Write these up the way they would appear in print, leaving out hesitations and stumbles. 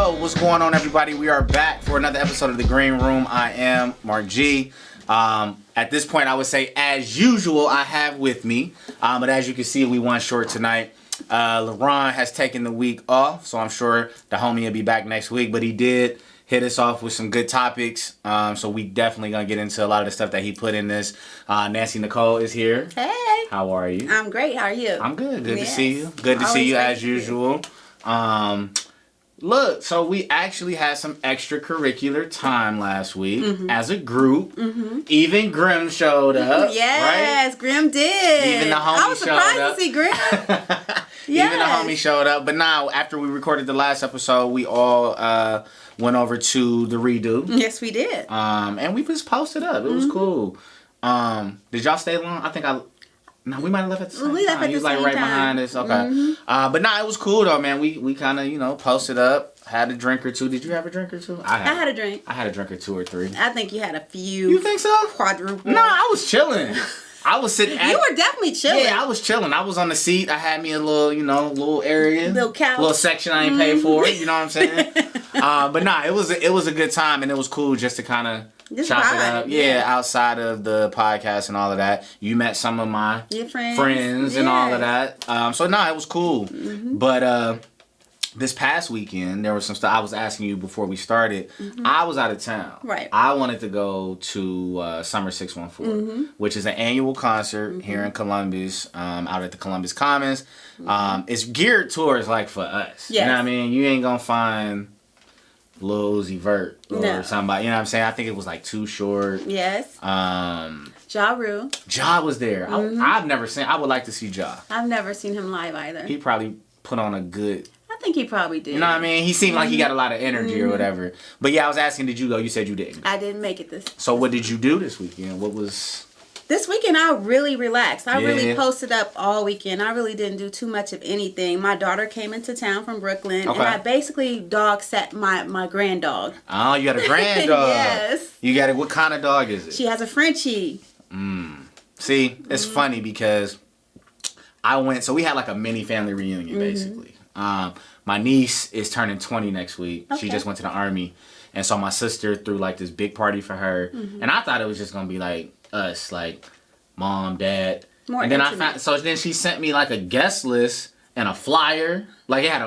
Yo, what's going on, everybody? We are back for another episode of The Green Room. I am MarcG. At this point, I would say, as usual, I have with me, but as you can see, we won short tonight. LeRon has taken the week off, so I'm sure the homie will be back next week, but he did hit us off with some good topics, so we definitely gonna get into a lot of the stuff that he put in this. Nancy NiChole is here. Hey. How are you? I'm great. How are you? I'm good. Good to see you. Good to see you as usual. Look, so we actually had some extracurricular time last week as a group. Even Grim showed up. Yes, right? Grim did. Even the homie showed up. I was surprised to see Grim. Yes. Even the homie showed up. But now, after we recorded the last episode, we all went over to the redo. Yes, we did. And we just posted up. It was cool. Did y'all stay long? I think No, we might have left at the same time. We left at the same time. He was like right behind us. Okay. But nah, it was cool though, man. We kind of, posted up, had a drink or two. Did you have a drink or two? I had a drink. I had a drink or two or three. I think you had a few. You think so? Quadruple. No, I was chilling. I was sitting You were definitely chilling. Yeah, I was chilling. I was on the seat. I had me a little, little area. Little couch. Little section I ain't paid for. You know what I'm saying? But nah, it was a good time, and it was cool just to kind of chop it up. Yeah, outside of the podcast and all of that. You met some of my friends and all of that. So nah, it was cool. But this past weekend, there was some stuff I was asking you before we started. I was out of town. Right. I wanted to go to Summer 614, which is an annual concert here in Columbus, out at the Columbus Commons. It's geared towards, for us. Yes. You know what I mean? You ain't going to find Lil Uzi Vert or somebody. You know what I'm saying? I think it was, Too Short. Yes. Ja Rule. Ja was there. I've never seen... I would like to see Ja. I've never seen him live either. He probably put on a good... I think he probably did. You know what I mean? He seemed like he got a lot of energy or whatever. But yeah, I was asking, did you go? You said you didn't. I didn't make it this. So what did you do this weekend? What was... This weekend, I really relaxed. I really posted up all weekend. I really didn't do too much of anything. My daughter came into town from Brooklyn, and I basically dog sat my grand dog. Oh, you got a grand dog. Yes. You got it. What kind of dog is it? She has a Frenchie. See, it's funny because I went... So we had a mini family reunion, basically. My niece is turning 20 next week. Okay. She just went to the Army. And so my sister threw this big party for her. And I thought it was just going to be us, mom, dad. More and then intimate. then she sent me a guest list and a flyer.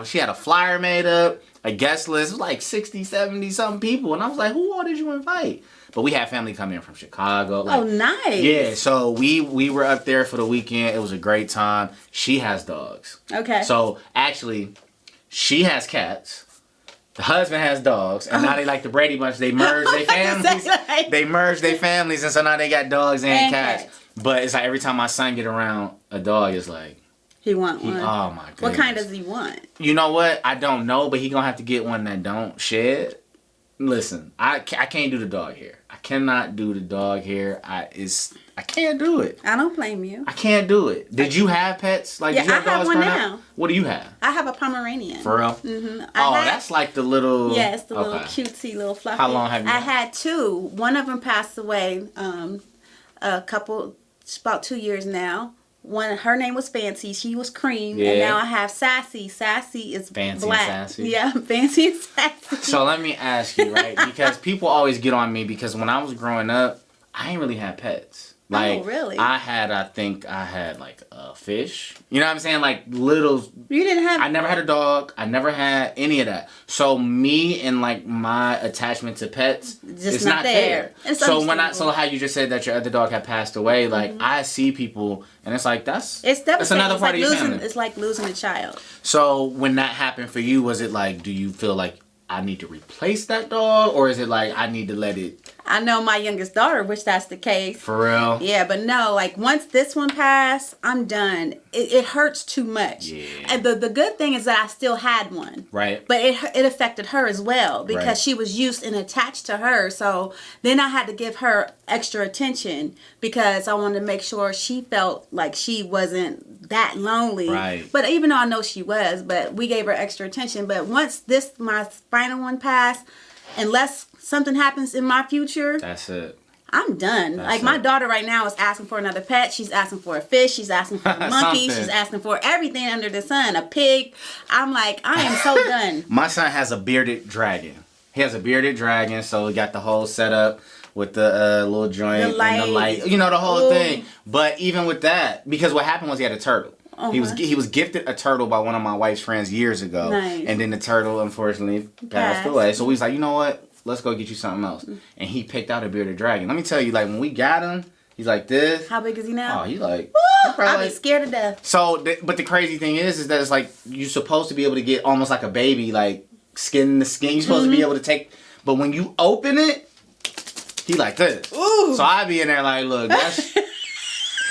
She had a flyer made up, a guest list. It was 60, 70 something people. And I was like, who all did you invite? But we had family come in from Chicago. Oh, nice. Yeah, so we were up there for the weekend. It was a great time. She has dogs. Okay. So actually, she has cats. The husband has dogs, and now they like the Brady Bunch. They merged their families. They merged their families, and so now they got dogs and cats. But it's every time my son get around a dog, it's he want one. Oh my goodness. What kind does he want? You know what? I don't know, but he gonna have to get one that don't shed. Listen, I can't do the dog hair. I cannot do the dog hair. I can't do it. I don't blame you. I can't do it. Did you have pets? Yeah, I have one now. What do you have? I have a Pomeranian. For real? That's the little... Yes, the little cutesy little fluffy. How long have you I had two. One of them passed away about 2 years now. Her name was Fancy. She was cream. Yeah. And now I have Sassy. Sassy is Fancy black. And Sassy? Yeah, Fancy and Sassy. So let me ask you, right? Because people always get on me because when I was growing up, I ain't really had pets. Oh, really? I had a fish. You know what I'm saying? Little... You didn't have... I never had a dog. I never had any of that. So me and my attachment to pets, it's not there. So how you just said that your other dog had passed away, I see people and it's that's another part of your family. It's like losing a child. So when that happened for you, was it do you feel I need to replace that dog, or is it I need to let it... I know my youngest daughter wish that's the case. For real? Yeah, but no, once this one passed, I'm done. It hurts too much. Yeah. And the good thing is that I still had one. Right. But it affected her as well because she was used and attached to her. So then I had to give her extra attention because I wanted to make sure she felt like she wasn't that lonely. Right. But even though I know she was, but we gave her extra attention. But once my final one passed, unless something happens in my future, that's it. I'm done. That's like, my daughter right now is asking for another pet. She's asking for a fish. She's asking for a monkey. She's asking for everything under the sun. A pig. I'm like, I am so done. My son has a bearded dragon. He has a bearded dragon, so we got the whole setup with the little joint and the light. You know, the whole thing. But even with that, because what happened was he had a turtle. Uh-huh. He was gifted a turtle by one of my wife's friends years ago. Nice. And then the turtle, unfortunately, passed away. So we was like, you know what? Let's go get you something else. And he picked out a bearded dragon. Let me tell you, like, when we got him, he's like this. How big is he now? Oh, he like... I'd be scared to death. So, but the crazy thing is that it's like, you're supposed to be able to get almost like a baby, like, skin to skin. You're supposed to be able to take... But when you open it, he like this. Ooh. So I be in there like, look, that's...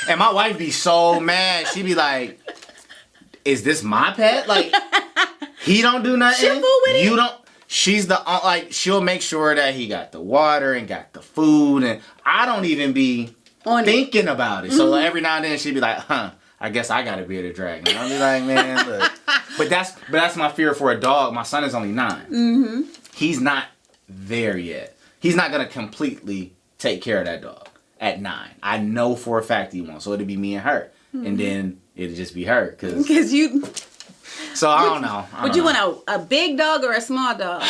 And my wife be so mad. She be like, is this my pet? Like, he don't do nothing. She'll fool with You it. don't... She's the like she'll make sure that he got the water and got the food, and I don't even be thinking about it. So every now and then she'd be like, I guess I got a bearded dragon. And I'll be like, man, look. But that's my fear for a dog. My son is only 9. He's not there yet. He's not gonna completely take care of that dog at 9. I know for a fact he won't. So it'll be me and her, and then it'll just be her because you. So I don't know. Would you want a big dog or a small dog?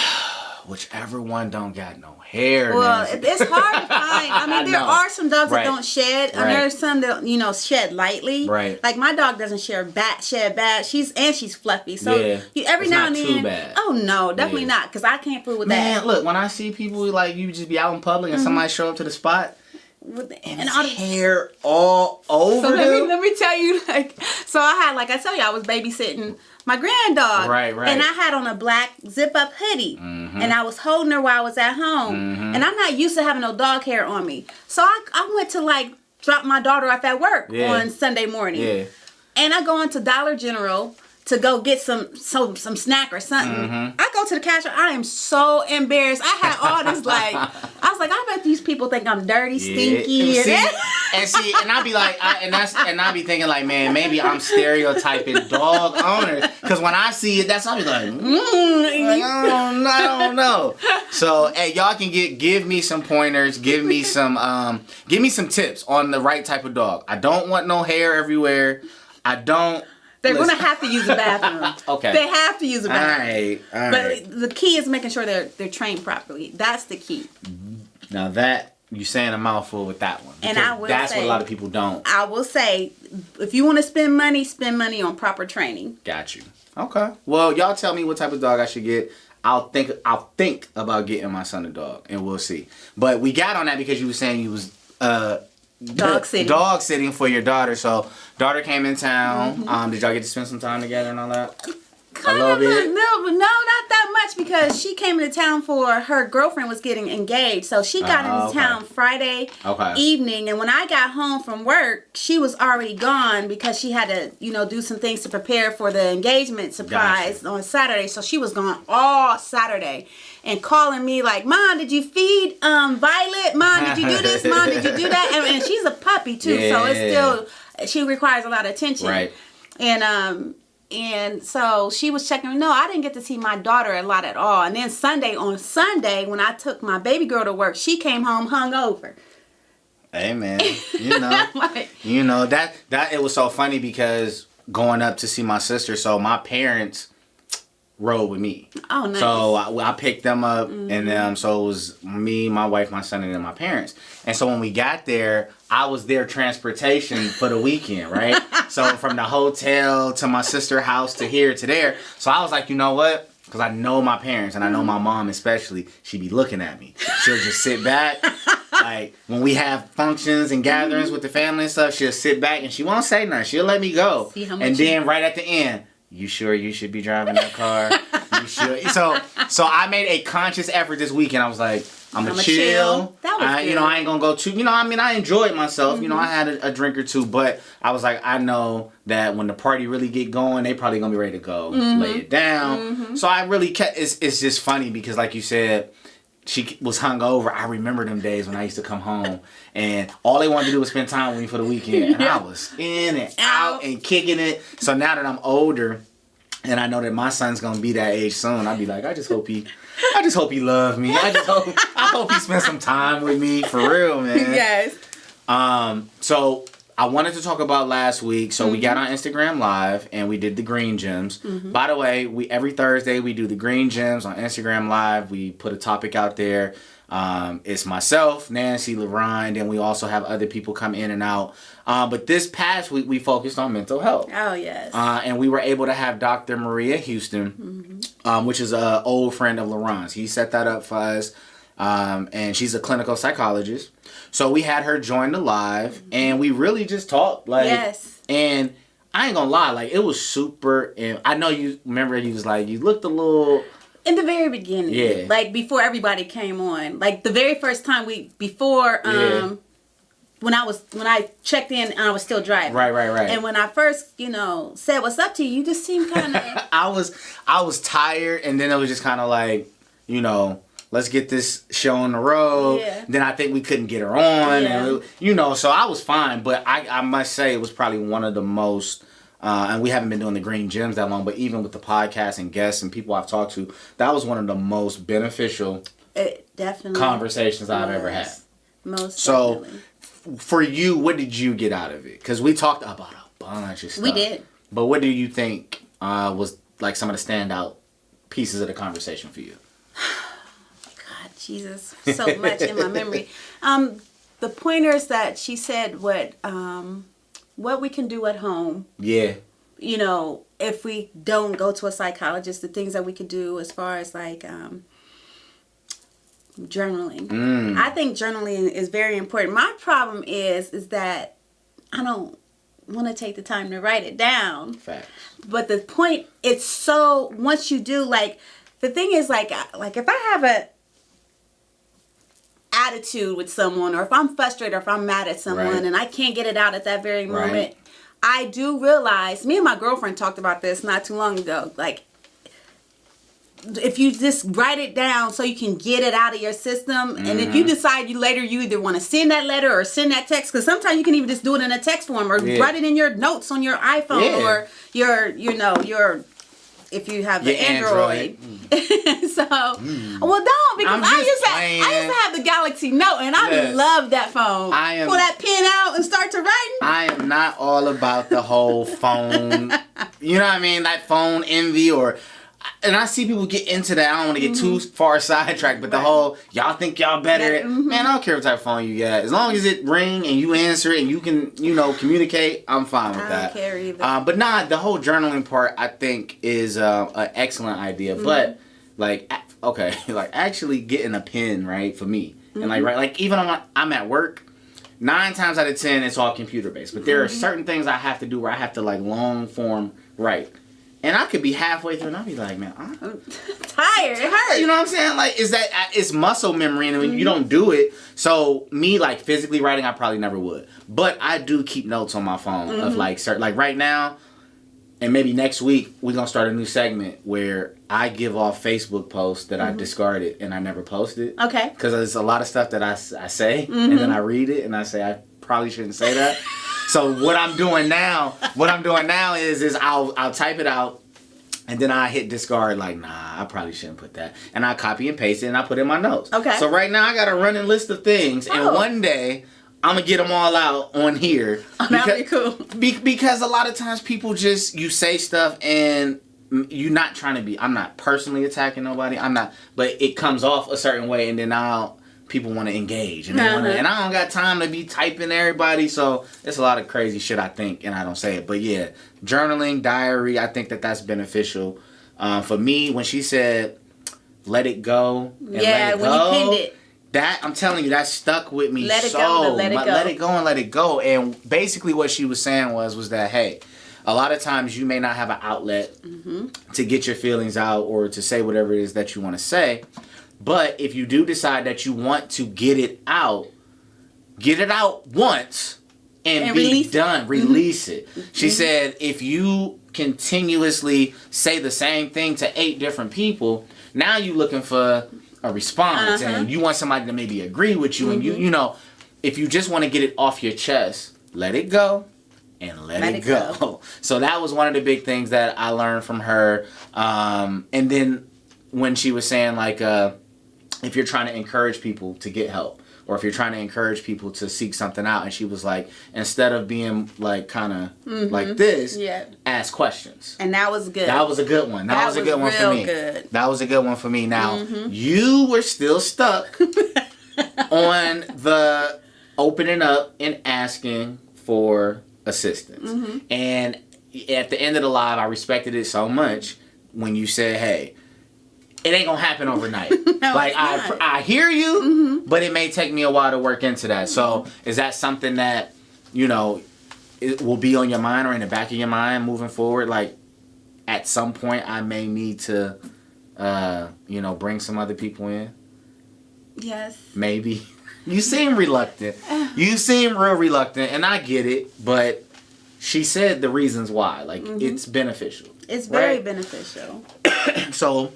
Whichever one don't got no hair. Well, Nancy. it's hard to find. I mean, there are some dogs that don't shed, and there's some that shed lightly. Right. Like my dog doesn't shed bad. She's fluffy. So every it's now not and then. Too bad. Oh no, definitely not, because I can't fool with Man, that. look, when I see people like you just be out in public and somebody show up to the spot. And all the hair all over. So let me tell you, so I had, like I tell you, I was babysitting my grand dog. Right. And I had on a black zip-up hoodie. And I was holding her while I was at home. And I'm not used to having no dog hair on me. So I went to, drop my daughter off at work on Sunday morning. Yeah. And I go into Dollar General to go get some snack or something. I go to the cashier. I am so embarrassed. I had all this I was like, I bet these people think I'm dirty, stinky. And I be like, I be thinking like, man, maybe I'm stereotyping dog owners, because when I see it, I'll be like, I don't know. So hey, y'all can give me some pointers, give me some tips on the right type of dog. I don't want no hair everywhere. They're going to have to use the bathroom. Okay. They have to use the bathroom. All right. But the key is making sure they're trained properly. That's the key. Now that, you're saying a mouthful with that one. And I will that's say, what a lot of people don't. I will say, if you want to spend money on proper training. Got you. Okay. Well, y'all tell me what type of dog I should get. I'll think about getting my son a dog, and we'll see. But we got on that because you were saying you was dog sitting for your daughter. So daughter came in town. Did y'all get to spend some time together and all that? Kind of, no, not that much, because she came into town for her girlfriend was getting engaged. So she got into town Friday evening, and when I got home from work, she was already gone because she had to, do some things to prepare for the engagement surprise on Saturday. So she was gone all Saturday and calling me like, Mom, did you feed Violet? Mom, did you do this? Mom, did you do that? And she's a puppy too, so it's still, she requires a lot of attention. Right. And so she was checking. No, I didn't get to see my daughter a lot at all. And then on Sunday, when I took my baby girl to work, she came home hungover. Hey man, that it was so funny because going up to see my sister, so my parents rode with me. Oh, nice. So I picked them up, and so it was me, my wife, my son, and then my parents. And so when we got there, I was their transportation for the weekend, right? So from the hotel to my sister's house to here to there. So I was like, you know what? Because I know my parents, and I know my mom especially, she be looking at me. She'll just sit back. Like, when we have functions and gatherings with the family and stuff, she'll sit back, and she won't say nothing. She'll let me go. And then right at the end, you sure you should be driving that car? You should. So I made a conscious effort this weekend. I was like, I'm gonna chill. That was good. I ain't gonna go too. I enjoyed myself. I had a drink or two, but I was like, I know that when the party really get going, they probably gonna be ready to go lay it down. So I really kept. It's just funny because, like you said, she was hungover. I remember them days when I used to come home and all they wanted to do was spend time with me for the weekend, and I was in and out and kicking it. So now that I'm older, and I know that my son's gonna be that age soon, I'd be like, I just hope he loves me. I hope he spends some time with me, for real, man. Yes. So I wanted to talk about last week. So we got on Instagram Live and we did the Green Gems. By the way, every Thursday we do the Green Gems on Instagram Live. We put a topic out there. It's myself, Nancy, LeRon, and then we also have other people come in and out. But this past week we focused on mental health. Oh, yes. And we were able to have Dr. Maria Houston, which is an old friend of LeRon's. He set that up for us. And she's a clinical psychologist. So we had her join the live and we really just talked. Yes. And I ain't gonna lie, it was super. And I know you remember you was you looked a little. In the very beginning. Yeah. Before everybody came on. The very first time when I checked in and I was still driving. Right. And when I first, said what's up to you, you just seemed kind of. I was tired, and then it was just kind of let's get this show on the road. Yeah. Then I think we couldn't get her on, Yeah. and so I was fine. But I must say it was probably one of the most. And we haven't been doing the Green Gems that long, but even with the podcast and guests and people I've talked to, that was one of the most beneficial conversations I've ever had. Most so, definitely. For you, what did you get out of it? Because we talked about a bunch of stuff. We did. But what do you think was some of the standout pieces of the conversation for you? God, Jesus, so much in my memory. The pointers that she said, what we can do at home. Yeah. If we don't go to a psychologist, the things that we could do as far as journaling. I think journaling is very important. My problem is that I don't want to take the time to write it down. Facts. But the point, it's so, once you do, the thing is, if I have a attitude with someone, or if I'm frustrated, or if I'm mad at someone, and I can't get it out at that very moment, I do realize, me and my girlfriend talked about this not too long ago, if you just write it down so you can get it out of your system, and if you decide you either want to send that letter or send that text, because sometimes you can even just do it in a text form, or write it in your notes on your iPhone, or your if you have the Android. So, well, don't, because I used to have the Galaxy Note, and I love that phone. Pull that pen out and start to write. I am not all about the whole phone, you know what I mean? That phone envy, and I see people get into that. I don't want to get too far sidetracked, but the whole, y'all think y'all better. Man, I don't care what type of phone you got. As long as it ring and you answer it and you can, communicate, I'm fine with that. I don't care either. But the whole journaling part, I think, is an excellent idea. But, actually getting a pen, right, for me. And, even when I'm at work, 9 times out of 10, it's all computer-based. But there are certain things I have to do where I have to, long form write. And I could be halfway through and I'll be like, man, I'm tired. It hurts. You know what I'm saying? It's muscle memory, and when you don't do it, so me, physically writing, I probably never would. But I do keep notes on my phone of certain, right now, and maybe next week, we're going to start a new segment where I give off Facebook posts that I discarded and I never posted. Okay. Because there's a lot of stuff that I say, and then I read it and I say, I probably shouldn't say that. So what I'm doing now is I'll type it out, and then I hit discard, nah, I probably shouldn't put that. And I copy and paste it, and I put it in my notes. Okay. So right now I got a running list of things, and one day I'm gonna get them all out on here. That'd be cool. Because a lot of times people you say stuff and you're not trying to be. I'm not personally attacking nobody. I'm not, but it comes off a certain way, and then people want to engage, and and I don't got time to be typing everybody, so it's a lot of crazy shit I think, and I don't say it. But yeah, journaling, diary, I think that's beneficial. For me, when she said, let it go, and let it when go, you pinned it. That, I'm telling you, that stuck with me let it go. Let it go and let it go. And basically what she was saying was that, hey, a lot of times you may not have an outlet to get your feelings out or to say whatever it is that you want to say. But if you do decide that you want to get it out once and be done. Release it. She said if you continuously say the same thing to 8 different people, now you're looking for a response and you want somebody to maybe agree with you, and you know, if you just want to get it off your chest, let it go and let it go. So that was one of the big things that I learned from her. And then when she was saying, like, if you're trying to encourage people to get help, or if you're trying to encourage people to seek something out, and she was like, instead of being like kind of like this, ask questions. And that was good. That was a good one. That was a good one for me. Good. That was a good one for me. Now, you were still stuck on the opening up and asking for assistance. And at the end of the live, I respected it so much when you said, hey, it ain't gonna happen overnight. No, like I hear you, but it may take me a while to work into that. So is that something that, you know, it will be on your mind or in the back of your mind moving forward? Like, at some point I may need to, you know, bring some other people in. Yes. Maybe. You seem reluctant. You seem real reluctant, and I get it, but she said the reasons why. Like, it's beneficial. It's very beneficial. So,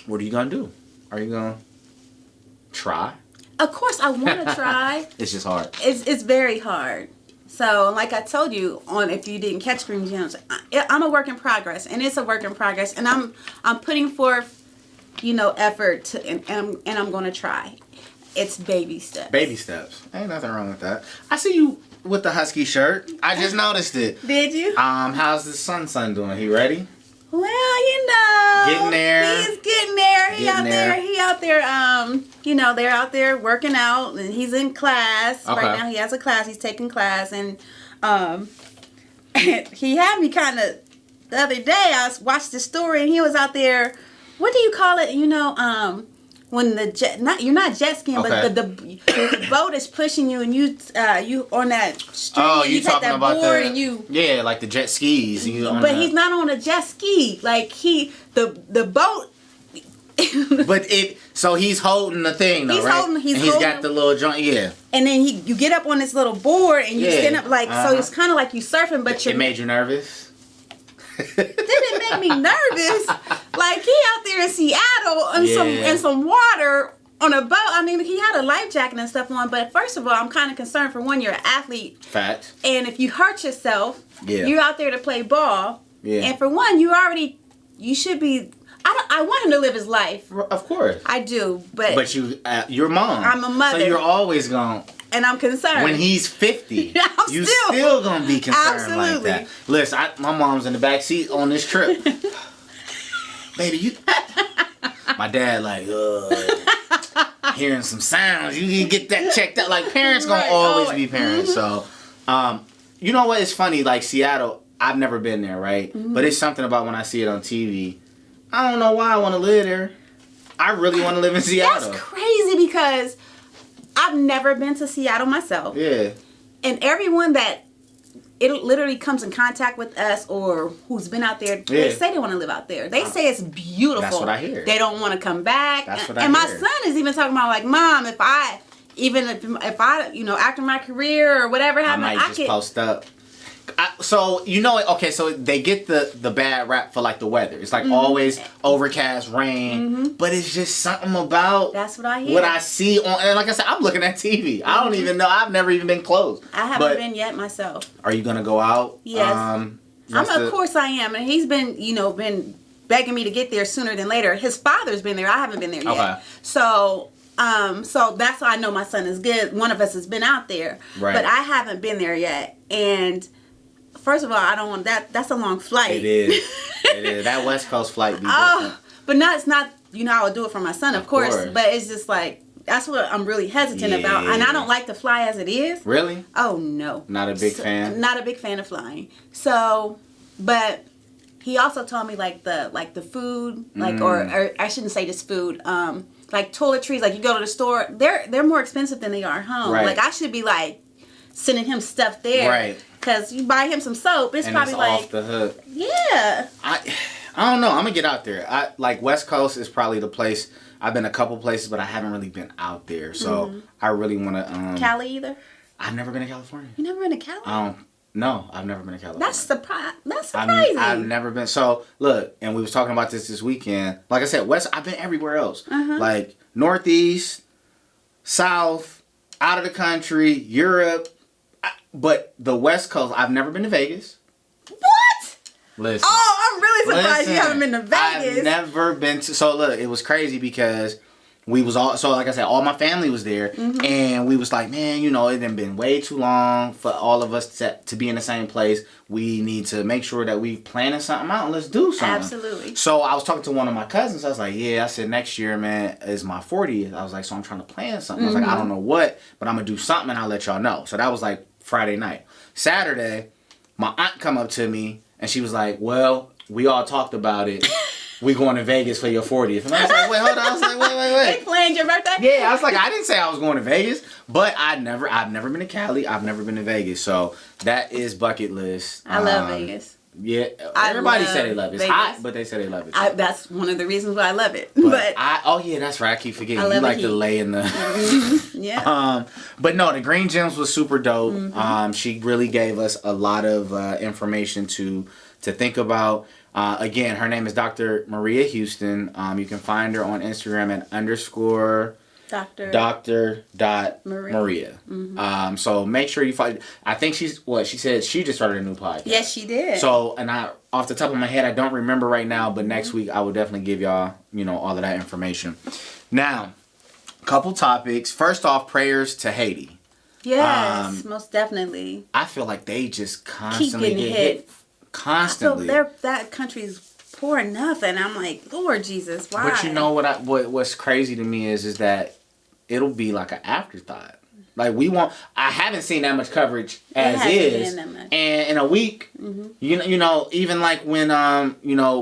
what are you going to do? Are you going to try? Of course, I want to try. It's just hard. It's very hard. So, like I told you, if you didn't catch Green Gems, I'm a work in progress, and it's a work in progress, and I'm putting forth, you know, effort and I'm going to try. It's baby steps. Baby steps. Ain't nothing wrong with that. I see you with the husky shirt. I just noticed it. Did you? How's the son doing? He ready? Well, you know, getting there. He's getting there. He out there. You know, they're out there working out, and he's in class right now. He has a class. He's taking class, and he had me kind of the other day. I watched the story, and he was out there. What do you call it? You know, when the you're not jet skiing, but the boat is pushing you, and you on that string. Oh, and you take talking that about board and you like the jet skis. But he's not on a jet ski. Like the boat. But so he's holding the thing though, right? He's got the little joint, And then you get up on this little board and you stand up like so. It's kind of like you surfing, but it made you nervous. Didn't make me nervous. Like, he out there in Seattle in some water on a boat. I mean, he had a life jacket and stuff on, but first of all, I'm kind of concerned for one, you're an athlete. Fact. And if you hurt yourself, you're out there to play ball. Yeah. And for one, you should be. I want him to live his life. Of course. I do, but you're mom. I'm a mother. So you're always going. And I'm concerned. When he's 50, you still gonna be concerned like that. Listen, my mom's in the back seat on this trip. Baby, my dad like, hearing some sounds. You can get that checked out. Like, parents gonna always be parents. So, you know what? It's funny. Like, Seattle, I've never been there, right? But it's something about when I see it on TV. I don't know why I want to live there. I really want to live in Seattle. That's crazy because I've never been to Seattle myself. Yeah. And everyone that it literally comes in contact with us or who's been out there, they say they want to live out there. They say it's beautiful. That's what I hear. They don't want to come back. That's what I hear. And my son is even talking about, like, Mom, if I, you know, after my career or whatever happened, I might just post up. So, you know, okay, so they get the bad rap for, like, the weather. It's, like, always overcast, rain. But it's just something about that's what I hear. What I see on, and like I said, I'm looking at TV. I don't even know. I've never even been close. I haven't been yet myself. Are you going to go out? Yes. Of course I am. And he's been, you know, begging me to get there sooner than later. His father's been there. I haven't been there yet. Okay. So that's why I know my son is good. One of us has been out there. Right. But I haven't been there yet. And first of all, I don't want that. That's a long flight. It is. It is. That West Coast flight be different. But it's not, you know, I would do it for my son, of course. But it's just like, that's what I'm really hesitant about. And I don't like to fly as it is. Really? Oh, no. Not a big fan? Not a big fan of flying. So, but he also told me, like the food, like, or I shouldn't say just food, like toiletries, like you go to the store, they're more expensive than they are at home. Right. Like, I should be, like, sending him stuff there. Right. Because you buy him some soap, it's probably it's like off the hook. Yeah. I don't know. I'm gonna get out there. Like, West Coast is probably the place. I've been a couple places, but I haven't really been out there. So I really want to. Cali either? I've never been to California. You never been to Cali? No, I've never been to California. That's surprising. I've never been. So look, and we was talking about this weekend. Like I said, West. I've been everywhere else. Like Northeast, South, out of the country, Europe. but the West Coast, I've never been to Vegas. What? Listen. Oh, I'm really surprised you haven't been to Vegas. I've never been to. So look, it was crazy because we was all. So like I said, all my family was there, and we was like, man, you know, it done been way too long for all of us to be in the same place. We need to make sure that we planning something out and let's do something. Absolutely. So I was talking to one of my cousins. I was like, yeah, I said next year, man, is my 40th. I was like, so I'm trying to plan something. I was like, I don't know what, but I'm gonna do something and I'll let y'all know. So that was like Friday night. Saturday, my aunt come up to me and she was like, well, we all talked about it. We going to Vegas for your 40th. And I was like, wait, hold on. I was like, wait. They planned your birthday? Yeah, I was like, I didn't say I was going to Vegas, but I've never been to Cali. I've never been to Vegas. So that is bucket list. I love Vegas. Yeah, everybody said they love it. It's hot, but they say they love it. That's one of the reasons why I love it. Oh yeah, that's right. I keep forgetting. I You like to lay in the. Yeah. But no, the Green Gems was super dope. She really gave us a lot of information to think about. Again, her name is Dr. Maria Houston. You can find her on Instagram at _Dr.Maria. So make sure you find. I think she said she just started a new podcast. Yes, she did. So, and off the top of my head, I don't remember right now, but next week I will definitely give y'all, all of that information. Now, couple topics. First off, prayers to Haiti. Yes, most definitely. I feel like they just constantly keep getting get hit. Constantly. That country's poor enough, and I'm like, Lord Jesus, why? But you know what's crazy to me is that it'll be like an afterthought. Like I haven't seen that much coverage as is, and in a week, even like when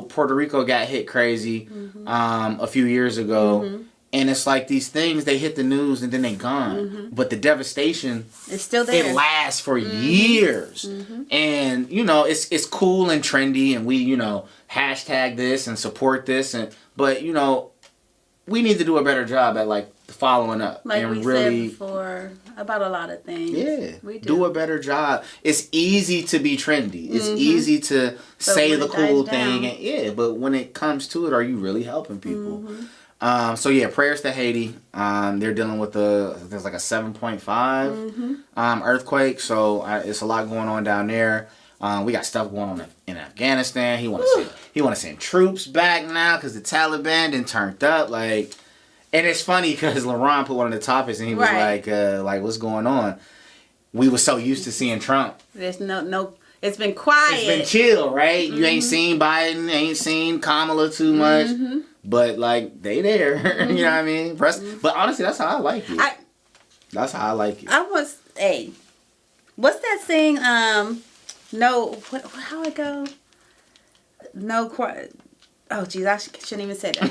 Puerto Rico got hit crazy a few years ago. And it's like these things, they hit the news and then they gone. But the devastation, it's still there. It lasts for years. And, it's cool and trendy and we, hashtag this and support this. But, we need to do a better job at like following up. Like and we really, said before about a lot of things. Yeah. We do a better job. It's easy to be trendy. It's easy to say the cool thing. And, but when it comes to it, are you really helping people? So yeah, prayers to Haiti. They're dealing with there's like a 7.5 earthquake, so it's a lot going on down there. We got stuff going on in Afghanistan. He want to send troops back now because the Taliban done turned up. Like, and it's funny because LeRon put one of the topics and he was like what's going on? We were so used to seeing Trump. There's no. It's been quiet. It's been chill, right? You ain't seen Biden, ain't seen Kamala too much. But, like, they there. You know what I mean? But, honestly, that's how I like it. That's how I like it. What's that saying? How it go? Oh, geez, I shouldn't even say that.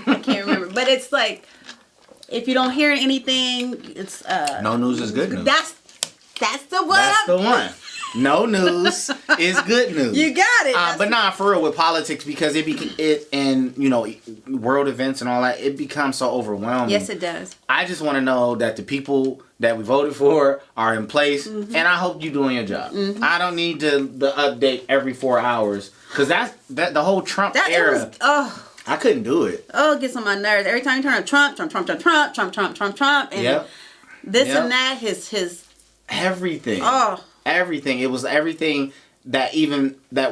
I can't remember. But it's like, if you don't hear anything, it's... no news is good news. That's the one. That's the one. No news is good news. You got it. But nah, for real, with politics, because world events and all that, it becomes so overwhelming. Yes, it does. I just want to know that the people that we voted for are in place, and I hope you're doing your job. I don't need the update every 4 hours, because that the whole Trump era. I couldn't do it. Oh, it gets on my nerves. Every time you turn on Trump, and this and that, his everything. Everything. It was everything that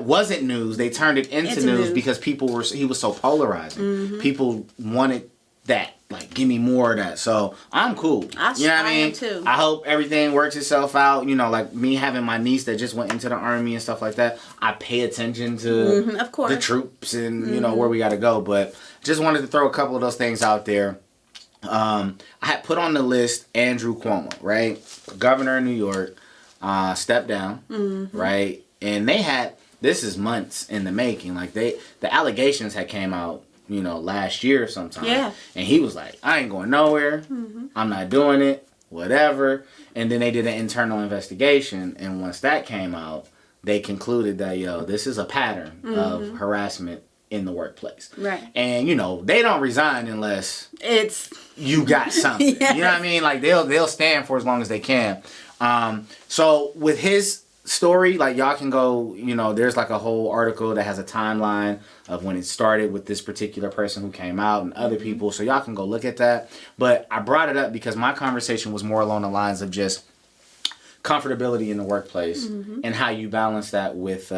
wasn't news. They turned it into news because he was so polarizing. People wanted that. Like, give me more of that. So I'm cool. You know what I mean? Am too. I hope everything works itself out. Like me having my niece that just went into the army and stuff like that. I pay attention to of course. the troops and where we got to go. But just wanted to throw a couple of those things out there. I had put on the list Andrew Cuomo, right? Governor of New York. Stepped down, right? And this is months in the making. Like the allegations had came out, last year sometime. Yeah. And he was like, I ain't going nowhere. I'm not doing it, whatever. And then they did an internal investigation. And once that came out, they concluded that, this is a pattern of harassment in the workplace. Right. And, they don't resign unless you got something. Yes. You know what I mean? Like they'll stand for as long as they can. So with his story, like y'all can go, there's like a whole article that has a timeline of when it started with this particular person who came out and other people. So y'all can go look at that. But I brought it up because my conversation was more along the lines of just comfortability in the workplace and how you balance that with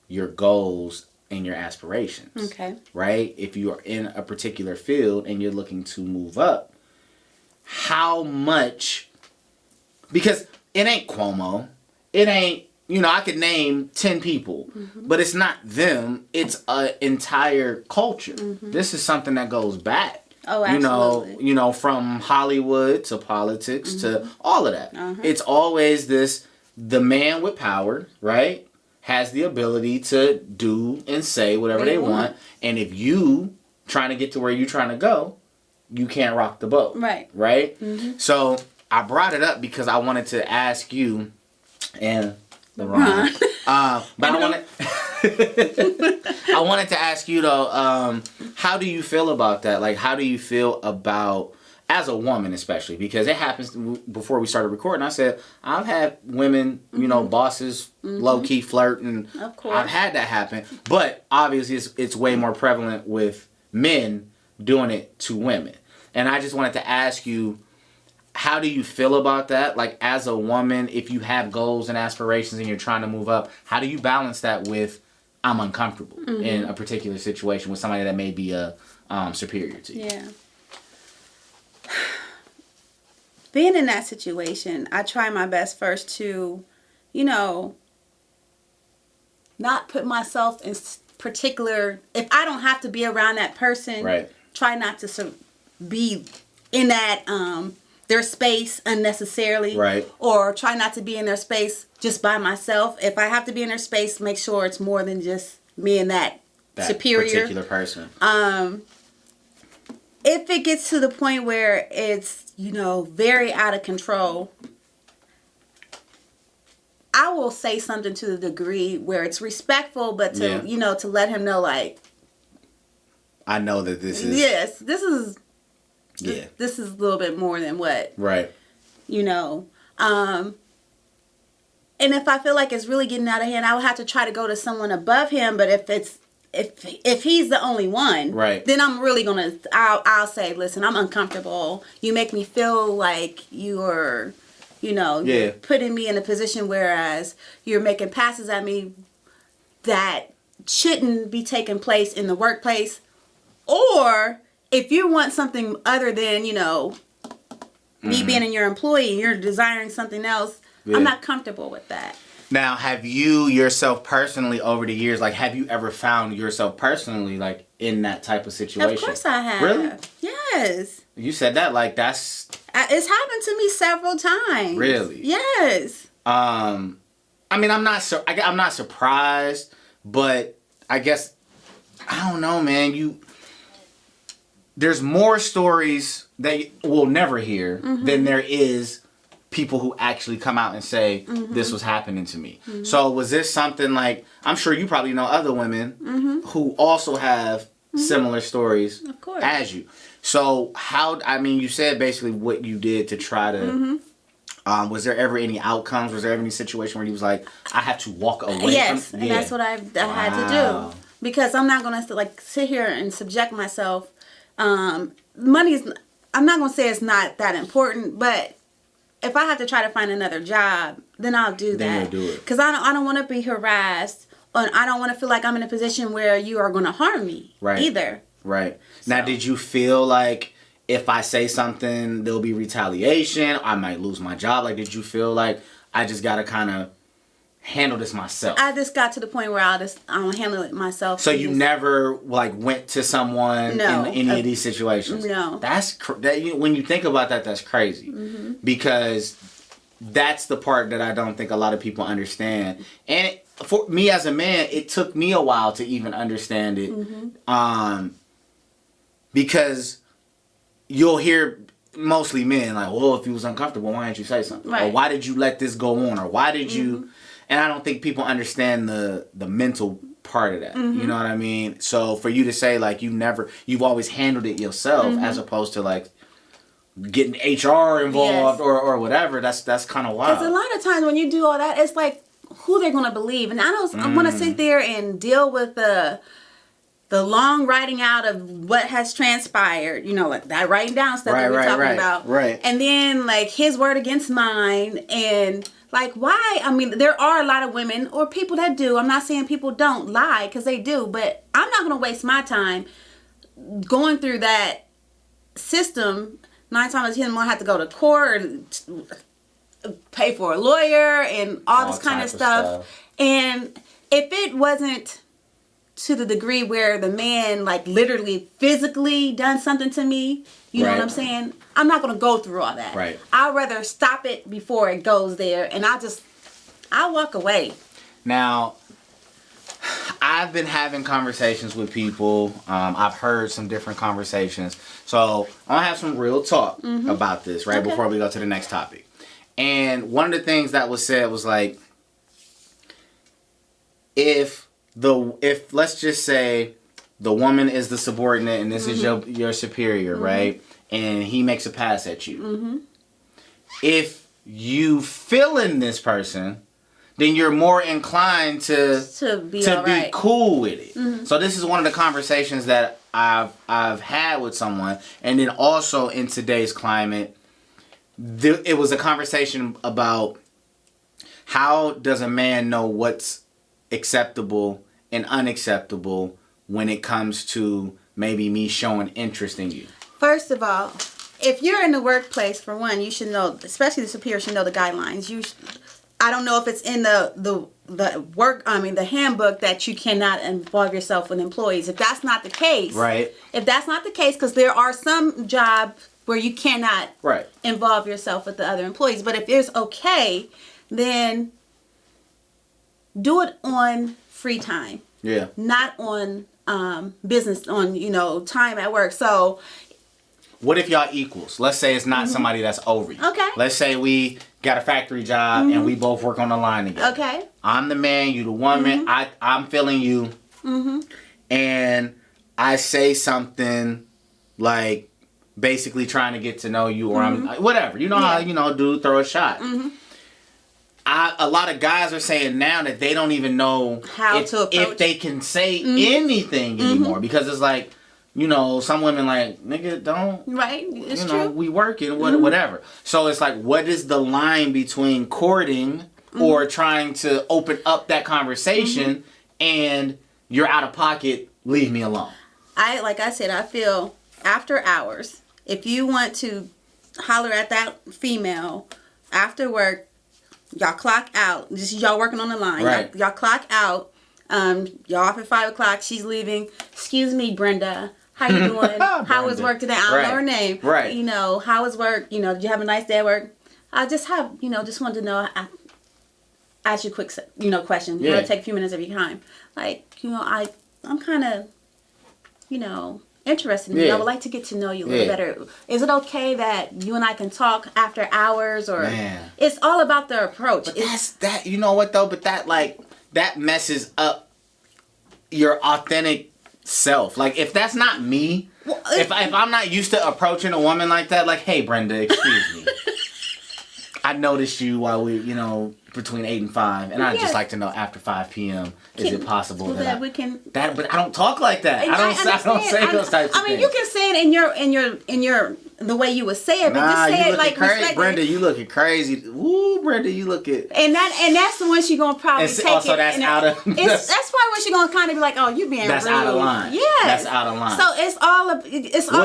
your goals and your aspirations. Okay. Right? If you are in a particular field and you're looking to move up, how much, because it ain't Cuomo, it ain't, I could name 10 people, but it's not them, it's an entire culture. This is something that goes back. Oh, absolutely. From Hollywood to politics to all of that. It's always the man with power, right, has the ability to do and say whatever they want. And if you trying to get to where you're trying to go, you can't rock the boat. Right. Right? So I brought it up because I wanted to ask you and LeRon. But I wanted to ask you though, how do you feel about that? Like, how do you feel about, as a woman especially, because it happens before we started recording, I said, I've had women, bosses, low-key flirting. Of course. I've had that happen. But obviously it's way more prevalent with men doing it to women. And I just wanted to ask you, how do you feel about that? Like, as a woman, if you have goals and aspirations and you're trying to move up, how do you balance that with, I'm uncomfortable in a particular situation with somebody that may be a superior to you? Yeah. Being in that situation, I try my best first to, not put myself in particular, if I don't have to be around that person, right, try not to be in that their space unnecessarily, right, or try not to be in their space just by myself. If I have to be in their space, make sure it's more than just me and that superior particular person. If it gets to the point where it's, very out of control, I will say something to the degree where it's respectful, but to, to let him know, like, I know that this is... Yes, this is a little bit more than what... Right. And if I feel like it's really getting out of hand, I would have to try to go to someone above him. But if he's the only one, right, then I'm really gonna. I'll say, listen, I'm uncomfortable. You make me feel like you're, you're putting me in a position whereas you're making passes at me that shouldn't be taking place in the workplace. Or if you want something other than, me being in your employee and you're desiring something else, I'm not comfortable with that. Now, have you yourself personally over the years, like, have you ever found yourself personally, like, in that type of situation? Of course I have. Really? Yes. You said that, like, that's... It's happened to me several times. Really? Yes. I mean, I'm not surprised, but I guess, I don't know, man, there's more stories that we'll never hear than there is people who actually come out and say, this was happening to me. So was this something like, I'm sure you probably know other women who also have similar stories as you. So you said basically what you did to try to, was there ever any outcomes? Was there ever any situation where he was like, I have to walk away yes, from... and that's what I had to do. Because I'm not going to sit here and subject myself. Money is, I'm not going to say it's not that important, but if I have to try to find another job, then I'll do that. Then you'll do it. Because I don't want to be harassed, and I don't want to feel like I'm in a position where you are going to harm me either. Right. Now, did you feel like if I say something, there'll be retaliation, I might lose my job? Like, did you feel like I just got to kind of handle this myself? I just got to the point where I'll handle it myself. So you never went to someone in any of these situations? No. When you think about that, that's crazy. Because that's the part that I don't think a lot of people understand. And for me as a man, it took me a while to even understand it. Because you'll hear mostly men like, well, if you was uncomfortable, why didn't you say something? Right. Or why did you let this go on? Or why did you... And I don't think people understand the mental part of that. You know what I mean? So for you to say like you've always handled it yourself as opposed to like getting HR involved or whatever, that's kind of wild. Because a lot of times when you do all that, it's like who they're going to believe. And I don't want to sit there and deal with the long writing out of what has transpired, like that writing down stuff that we're talking about. Right. And then like his word against mine, and Like, why? I mean, there are a lot of women or people that do. I'm not saying people don't lie, because they do. But I'm not going to waste my time going through that system. 9 times out of 10, I'm going to have to go to court or pay for a lawyer and all this kind of stuff. And if it wasn't to the degree where the man, like, literally physically done something to me, you know what I'm saying? I'm not going to go through all that. Right. I'd rather stop it before it goes there, and I'll walk away. Now, I've been having conversations with people. I've heard some different conversations. So, I'm going to have some real talk about this, right, before we go to the next topic. And one of the things that was said was like, if let's just say the woman is the subordinate and this is your superior, right? And he makes a pass at you. If you feeling this person, then you're more inclined to be cool with it. So this is one of the conversations that I've had with someone, and then also in today's climate, it was a conversation about how does a man know what's acceptable and unacceptable when it comes to maybe me showing interest in you. First of all, if you're in the workplace, for one, you should know, especially the superior should know the guidelines. I don't know if it's in the handbook that you cannot involve yourself with employees. If that's not the case, right? If that's not the case, because there are some jobs where you cannot involve yourself with the other employees. But if it's okay, then do it on free time. Yeah. Not on business, on, time at work. So what if y'all equals? Let's say it's not somebody that's over you. Okay. Let's say we got a factory job and we both work on the line together. Okay. I'm the man, you the woman. I'm feeling you. And I say something like basically trying to get to know you, or I'm whatever. You know how dude throw a shot. A lot of guys are saying now that they don't even know how to approach, if they can say anything anymore, because it's like, some women like, nigga, don't. Right, it's true. We working, whatever. So it's like, what is the line between courting or trying to open up that conversation and you're out of pocket, leave me alone? Like I said, I feel after hours, if you want to holler at that female after work, y'all clock out. Just y'all working on the line. Right. Y'all clock out. Y'all off at 5 o'clock. She's leaving. Excuse me, Brenda. How you doing? How was work today? I don't know her name. Right. How was work? Did you have a nice day at work? I just wanted to know. Ask you a quick, question. Yeah. It'll take a few minutes of your time. I'm kind of, interested in you. I would like to get to know you a little better. Is it okay that you and I can talk after hours? Or it's all about the approach. But that. You know what though? But that messes up your authentic self. Like, if that's not me, if I'm not used to approaching a woman like that, like, hey Brenda, excuse me, I noticed you while we, between 8 and 5, and I'd just like to know after 5 p.m. is it possible that we can? But I don't talk like that. I don't say those types of things. You can say it in your the way you would say it, but just say it like crazy. Brenda, you looking crazy. Ooh, Brenda, you looking. And that's the one she gonna probably take also, it. That's out of. That's probably when she gonna kind of be like, oh, you being that's rude. Out of line. Yeah, that's out of line. So it's all What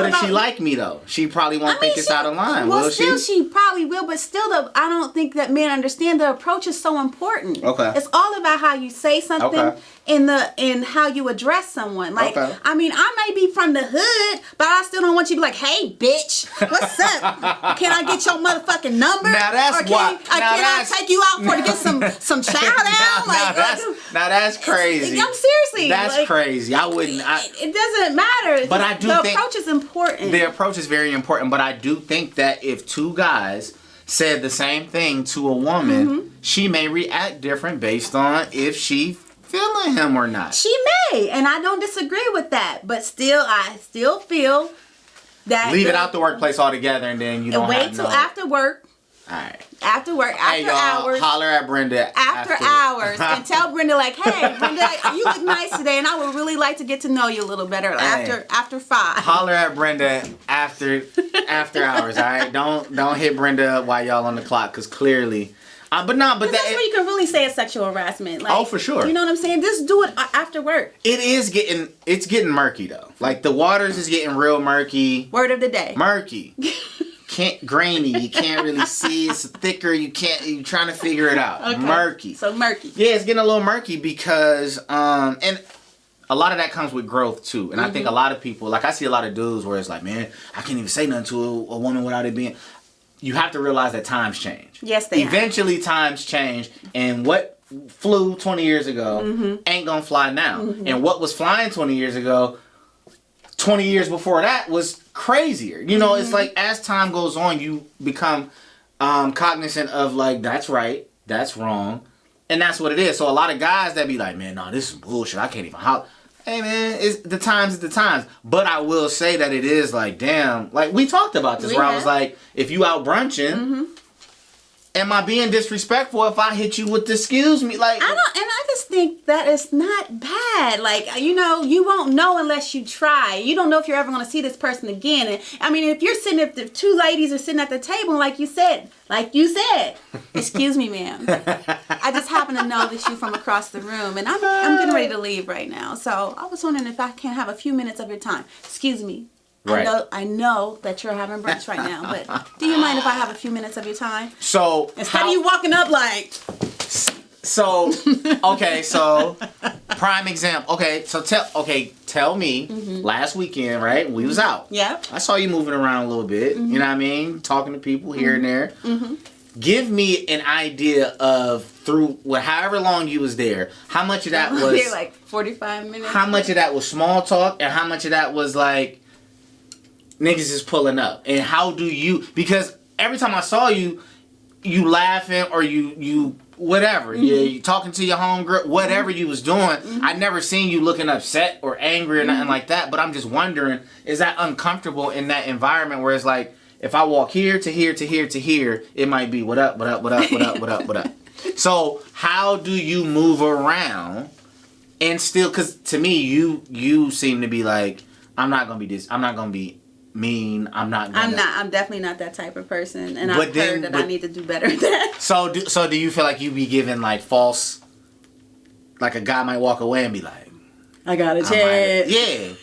if she like me though? She probably won't think it's out of line. Well, will still she probably will, but still, I don't think that men understand the approach is so important. Okay. It's all about how you say something in how you address someone. Like, I mean, I may be from the hood, but I still don't want you to be like, hey, bitch, what's up? Can I get your motherfucking number? Now that's why. Can I take you out to get some chow down? Now that's crazy. I'm seriously. That's crazy. I wouldn't. It doesn't matter. But I do think the approach is important. The approach is very important. But I do think that if two guys said the same thing to a woman, she may react different based on if she feeling him or not. She may, and I don't disagree with that. But I still feel that leave it out the workplace altogether, and then you don't wait till after work. All right. After work, after hours. Holler at Brenda. After hours. And tell Brenda, like, hey, Brenda, you look nice today, and I would really like to get to know you a little better after 5. Holler at Brenda after hours, all right? Don't hit Brenda while y'all on the clock, because clearly But that's where you can really say it's sexual harassment. Like, oh, for sure. You know what I'm saying? Just do it after work. It's getting murky though. Like the waters is getting real murky. Word of the day. Murky. Grainy. You can't really see. It's thicker. You're trying to figure it out. Okay. Murky. So murky. Yeah, it's getting a little murky because and a lot of that comes with growth too. And I think a lot of people, like I see a lot of dudes where it's like, man, I can't even say nothing to a woman without it being. You have to realize that times change. Yes, they eventually times change, and what flew 20 years ago ain't gonna fly now. And what was flying 20 years ago, 20 years before that was crazier. You know, it's like as time goes on, you become cognizant of like, that's right, that's wrong, and that's what it is. So a lot of guys that be like, man, no, this is bullshit. I can't even holler. Hey man, it's the times. But I will say that it is like, damn, like we talked about this where I was like, if you out brunching, am I being disrespectful if I hit you with the excuse me? Like I just think that is not bad. Like, you know, you won't know unless you try. You don't know if you're ever going to see this person again. And I mean, if you're sitting, if the two ladies are sitting at the table, like you said, excuse me, ma'am. I just happen to notice you from across the room, and I'm getting ready to leave right now. So I was wondering if I can have a few minutes of your time. Excuse me. Right. I know that you're having brunch right now, but do you mind if I have a few minutes of your time? So instead of you walking up like. So prime example. Okay, so tell me. Last weekend, right? We was out. Yeah. I saw you moving around a little bit. You know what I mean? Talking to people here and there. Give me an idea of through however long you was there. How much of that was there like 45 minutes? How much of that was small talk, and how much of that was like niggas is pulling up? And how do you? Because every time I saw you, you laughing or you whatever. You talking to your homegirl, whatever you was doing. I never seen you looking upset or angry or nothing like that. But I'm just wondering, is that uncomfortable in that environment where it's like, if I walk here to here to here to here, it might be what up. So how do you move around and still? Because to me, you seem to be like, I'm not gonna be mean. I'm definitely not that type of person, and I've heard that I need to do better at that. So do you feel like you be giving like false? Like a guy might walk away and be like, I got a chance. Yeah.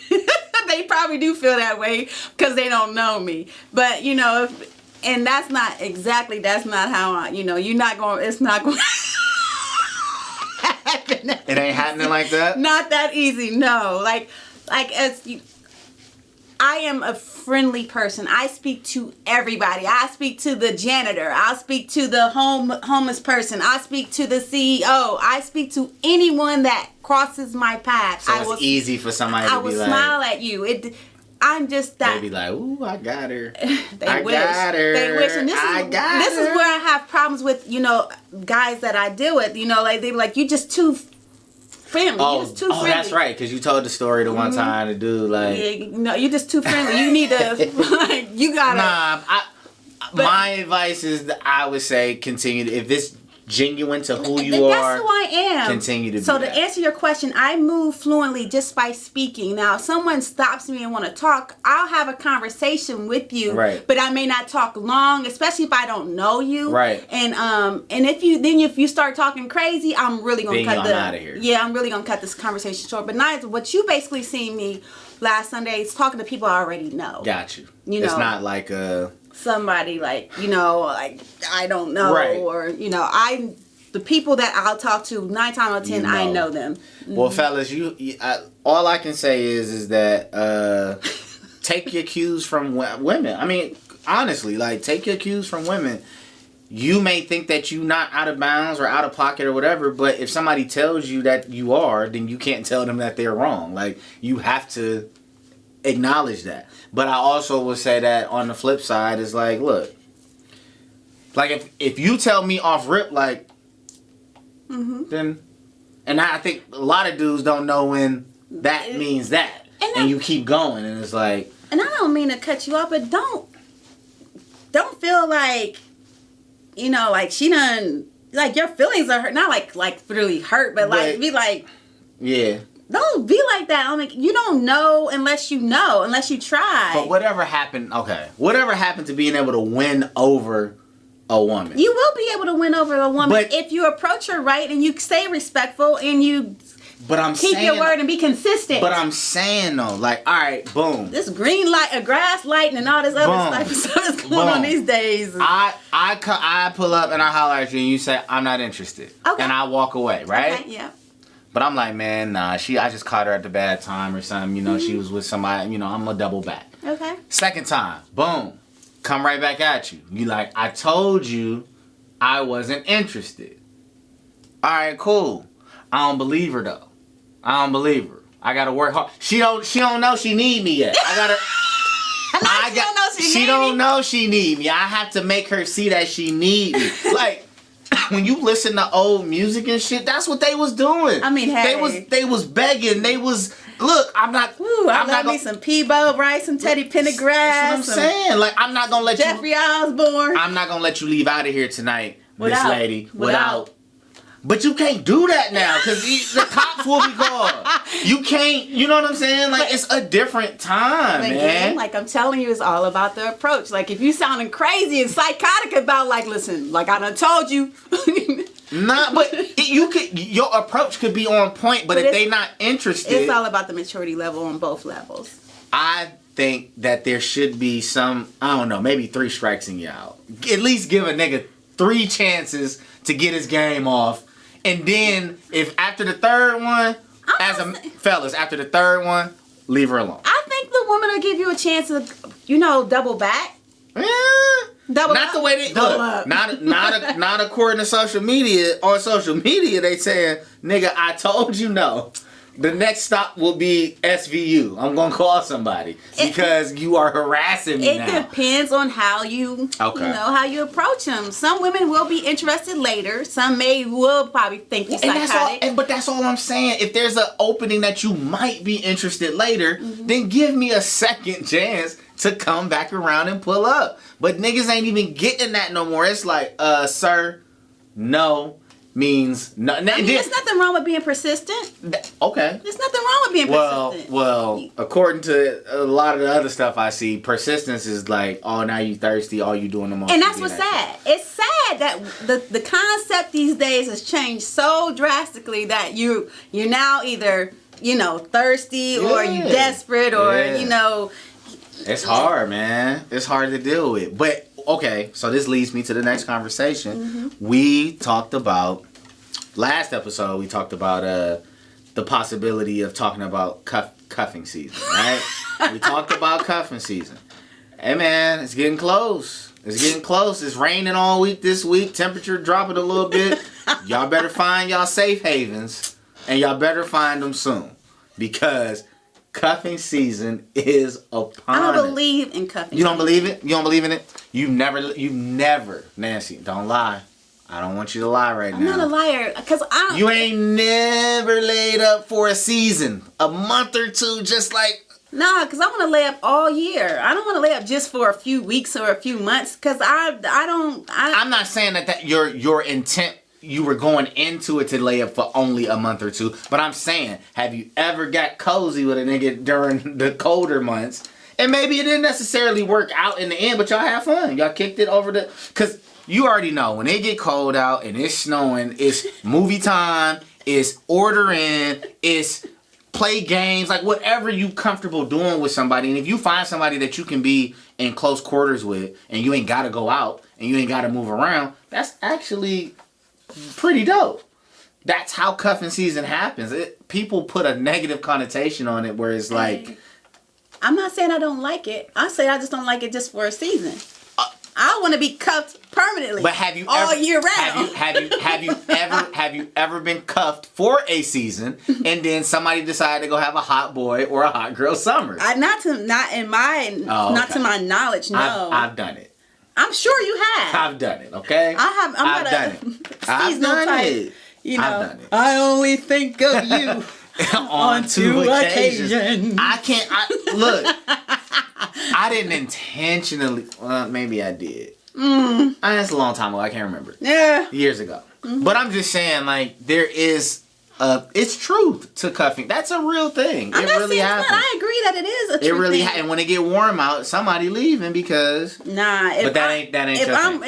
They probably do feel that way because they don't know me. But you know, and that's not how I. You know, it's not going. It ain't happening like that. Not that easy. No, like as you. I am a friendly person. I speak to everybody. I speak to the janitor. I speak to the homeless person. I speak to the CEO. I speak to anyone that crosses my path. So it's easy for somebody to be like... I will smile at you. I'm just that... They be like, ooh, I got her. They wish. They wish. And this is where I have problems with, you know, guys that I deal with. You know, like they be like, you just too... friendly. You're just too friendly. That's right, because you told the story the one time to do like... Yeah, no, you're just too friendly. You need to... like, you gotta... My advice is that I would say continue to... If it's genuine to who you are... That's who I am. Continue to be So that. To answer your question, I move fluently just by speaking. Now, if someone stops me and want to talk, I'll have a conversation with you. Right. But I may not talk long, especially if I don't know you. Right. And if you start talking crazy, I'm really gonna cut out of here. Yeah, I'm really gonna cut this conversation short. But now, what you basically seen me last Sunday is talking to people I already know. Got you. You know, it's not like a... somebody like, you know, like I don't know, right. Or you know, the people that I'll talk to 9 times out of 10, I know them. Well, fellas, all I can say is that take your cues from women. I mean, honestly, like take your cues from women. You may think that you're not out of bounds or out of pocket or whatever, but if somebody tells you that you are, then you can't tell them that they're wrong. Like you have to acknowledge that. But I also would say that on the flip side is like, look, like if you tell me off rip, like, then, and I think a lot of dudes don't know when that means that, and you keep going, and it's like, and I don't mean to cut you off, but don't feel like, you know, like she done, like your feelings are hurt, not like really hurt, but like be like, yeah. Don't be like that. I mean, you don't know unless you try. But whatever happened to being able to win over a woman. You will be able to win over a woman But- if you approach her right and you stay respectful and you keep your word and be consistent. But I'm saying though, like, all right, boom. This green light, a grass light, and all this other type of stuff is going on these days. I pull up and I holler at you and you say I'm not interested. Okay. And I walk away, right? Okay, yeah. But I'm like, man, nah. I just caught her at the bad time or something. You know, she was with somebody. You know, I'm gonna double back. Okay. Second time, boom, come right back at you. You like, I told you I wasn't interested. All right, cool. I don't believe her though. I don't believe her. I gotta work hard. She don't know she need me yet. I gotta. She don't know she need me. I have to make her see that she need me. Like, when you listen to old music and shit, that's what they was doing. I mean, hey. They was begging. They was, look, I'm not. I love me some Peabo, right? Some Teddy Pendergrass. That's what I'm saying. Like, I'm not gonna let Jeffrey Osborne. I'm not gonna let you leave out of here tonight, Miss Without. Lady, without. But you can't do that now, because the cops will be called. You can't, you know what I'm saying? Like, it's a different time, man. Again, like I'm telling you, it's all about the approach. Like, if you sounding crazy and psychotic about, like, listen, like I done told you. Nah, but your approach could be on point, but if they not interested. It's all about the maturity level on both levels. I think that there should be some, I don't know, maybe 3 strikes and you out. At least give a nigga 3 chances to get his game off. And then, if after the third one, fellas, after the third one, leave her alone. I think the woman will give you a chance to, double back. Double not up. The way they look. Not according to social media. On social media, they saying, "Nigga, I told you no." The next stop will be SVU. I'm gonna call somebody because you are harassing me now. It depends on how you, how you approach them. Some women will be interested later. Some will probably think you're psychotic. But that's all I'm saying. If there's an opening that you might be interested later, then give me a second chance to come back around and pull up. But niggas ain't even getting that no more. It's like, sir, no. Means no. I mean, there's nothing wrong with being persistent. Okay. There's nothing wrong with being persistent. Well, according to a lot of the other stuff I see, persistence is like, oh, now you thirsty, all you doing the most. And that's what's sad. It's sad that the concept these days has changed so drastically that you're now either, thirsty or you desperate or, It's hard, man. It's hard to deal with. But okay, so this leads me to the next conversation. We talked about last episode. We talked about the possibility of talking about cuffing season, right? We talked about cuffing season. Hey, man, it's getting close. It's raining all week this week. Temperature dropping a little bit. Y'all better find y'all safe havens, and y'all better find them soon, because cuffing season is upon us. I don't believe in cuffing. You don't believe it? You don't believe in it? You never, Nancy, don't lie. I don't want you to lie right now. I'm not a liar, because You ain't never laid up for a season, a month or two, just like. No, because I want to lay up all year. I don't want to lay up just for a few weeks or a few months, because I'm not saying that your intent. You were going into it to lay up for only a month or two. But I'm saying, have you ever got cozy with a nigga during the colder months? And maybe it didn't necessarily work out in the end, but y'all had fun. Y'all kicked it over the... Because you already know, when it get cold out and it's snowing, it's movie time, it's order in, it's play games, like whatever you comfortable doing with somebody. And if you find somebody that you can be in close quarters with, and you ain't got to go out, and you ain't got to move around, that's actually... pretty dope. That's how cuffing season happens. People put a negative connotation on it where it's like... I'm not saying I don't like it. I say I just don't like it just for a season. I want to be cuffed permanently. But have you all ever, year round? Have you ever been cuffed for a season and then somebody decided to go have a hot boy or a hot girl summer? Not to my knowledge. No, I've done it. I'm sure you have. I've done it, okay? I've done it. I've done it. I've done it. I only think of you on 2 occasions. Look, I didn't intentionally, well, maybe I did. That's a long time ago. I can't remember. Yeah. Years ago. But I'm just saying, like, there is it's truth to cuffing. That's a real thing. I'm it not really saying happens. I agree that it is a true It really thing. and when it get warm out, somebody leaving because. Nah, But that ain't your thing.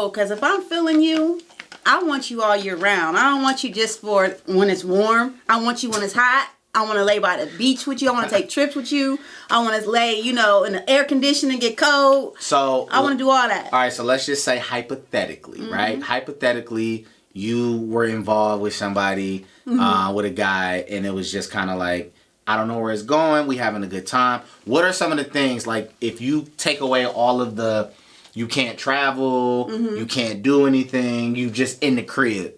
Because if I'm feeling you, I want you all year round. I don't want you just for when it's warm. I want you when it's hot. I want to lay by the beach with you. I want to take trips with you. I want to lay, in the air conditioning, get cold. So I want to do all that. All right, so let's just say hypothetically, right? Hypothetically, you were involved with somebody, with a guy, and it was just kind of like, I don't know where it's going. We having a good time. What are some of the things, like, if you take away all of the, you can't travel, you can't do anything, you just in the crib.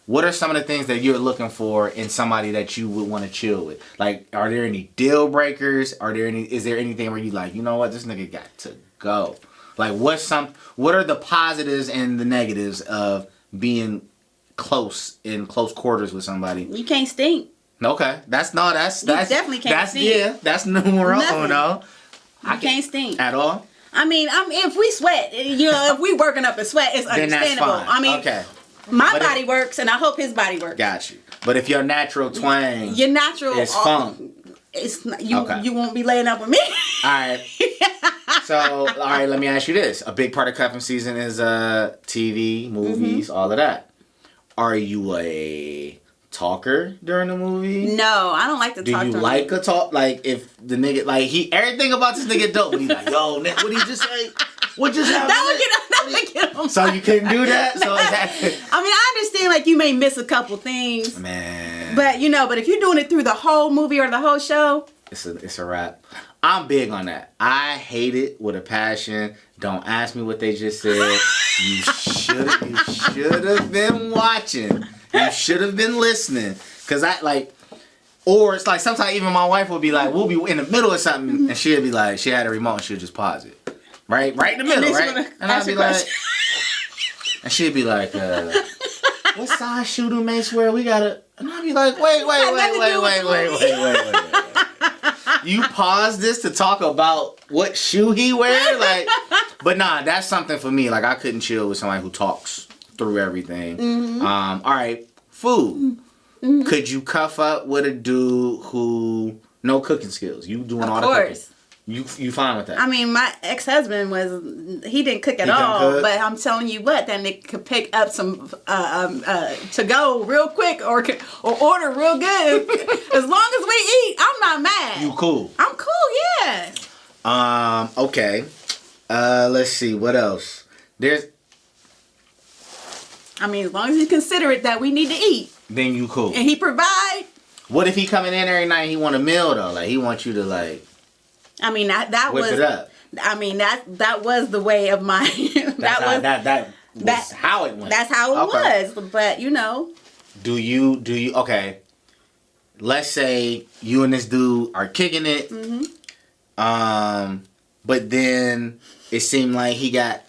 What are some of the things that you're looking for in somebody that you would want to chill with? Like, are there any deal breakers? Is there anything where you like, you know what, this nigga got to go? Like, what are the positives and the negatives of being in close quarters with somebody? You can't stink. Okay, that's definitely can't stink. Yeah, that's numero Nothing. uno. You can't stink At all. I mean, if we sweat, if we working up a sweat, it's Then that's understandable. fine. I mean, okay. my But body works, and I hope his body works. Got you. But if your natural twang, Your natural is funk. It's not, you. Okay. You won't be laying up with me. All right. So, all right, let me ask you this. A big part of cuffing season is TV, movies, all of that. Are you a talker during the movie? No, I don't like to talk. Do you to like him. a talk? Like, if the nigga, like, everything about this nigga dope, but he's like, yo, Nick, what did he just say? What just happened? That would get him. So you couldn't do that? So is that... I mean, I understand, like, you may miss a couple things. Man. But, but if you're doing it through the whole movie or the whole show. It's a wrap. I'm big on that. I hate it with a passion. Don't ask me what they just said. You should have been watching. You should have been listening. Cause or it's like sometimes even my wife will be like, we'll be in the middle of something, and she'll be like, she had a remote, and she'll just pause it. Right in the middle, right? And I'll be like, and she'll be like, what size shoe do Mace wear? We gotta, and I'll be like, wait. You pause this to talk about what shoe he wear? Like, but nah, that's something for me. Like, I couldn't chill with somebody who talks through everything. All right, food. Could you cuff up with a dude who no cooking skills? You doing all the cooking? You fine with that? I mean, my ex-husband he didn't cook at all, cook? but I'm telling you what, that nigga could pick up some to go real quick or order real good. As long as we eat, I'm not mad. You cool? I'm cool, yeah. Okay. Let's see what else. I mean, as long as he's considerate that we need to eat, then you cool. and he provide. What if he coming in every night and he want a meal though? Like, he wants you to like. I mean, that whip was. it up. I mean, that was the way of my. That was how it went. That's how it was. But Do you? Okay. Let's say you and this dude are kicking it. But then it seemed like he got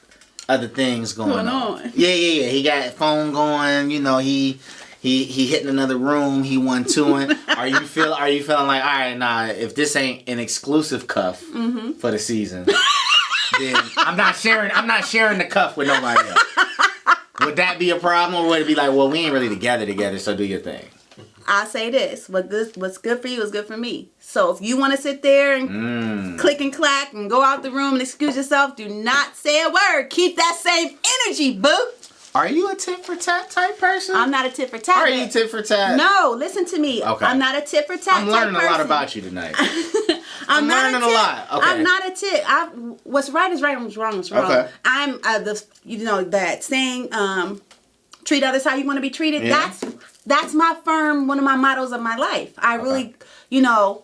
other things going on. Yeah. He got phone going. He hitting another room. He 1-2ing. Are you feeling like, all right, nah, if this ain't an exclusive cuff for the season, then I'm not sharing the cuff with nobody else. Would that be a problem, or would it be like, well, we ain't really together, so do your thing? I say this: what's good for you is good for me. So if you want to sit there and click and clack and go out the room and excuse yourself, do not say a word. Keep that same energy, boo. Are you a tit for tat type person? I'm not a tit for tat. Are you tit for tat? No, listen to me. Okay. I'm not a tit for tat. I'm learning type a lot person. about you tonight. I'm learning a lot. Okay. I'm not a tit. What's right is right. What's wrong is wrong. Okay. I'm that saying, treat others how you want to be treated. Yeah. That's my one of my mottos of my life. I really, go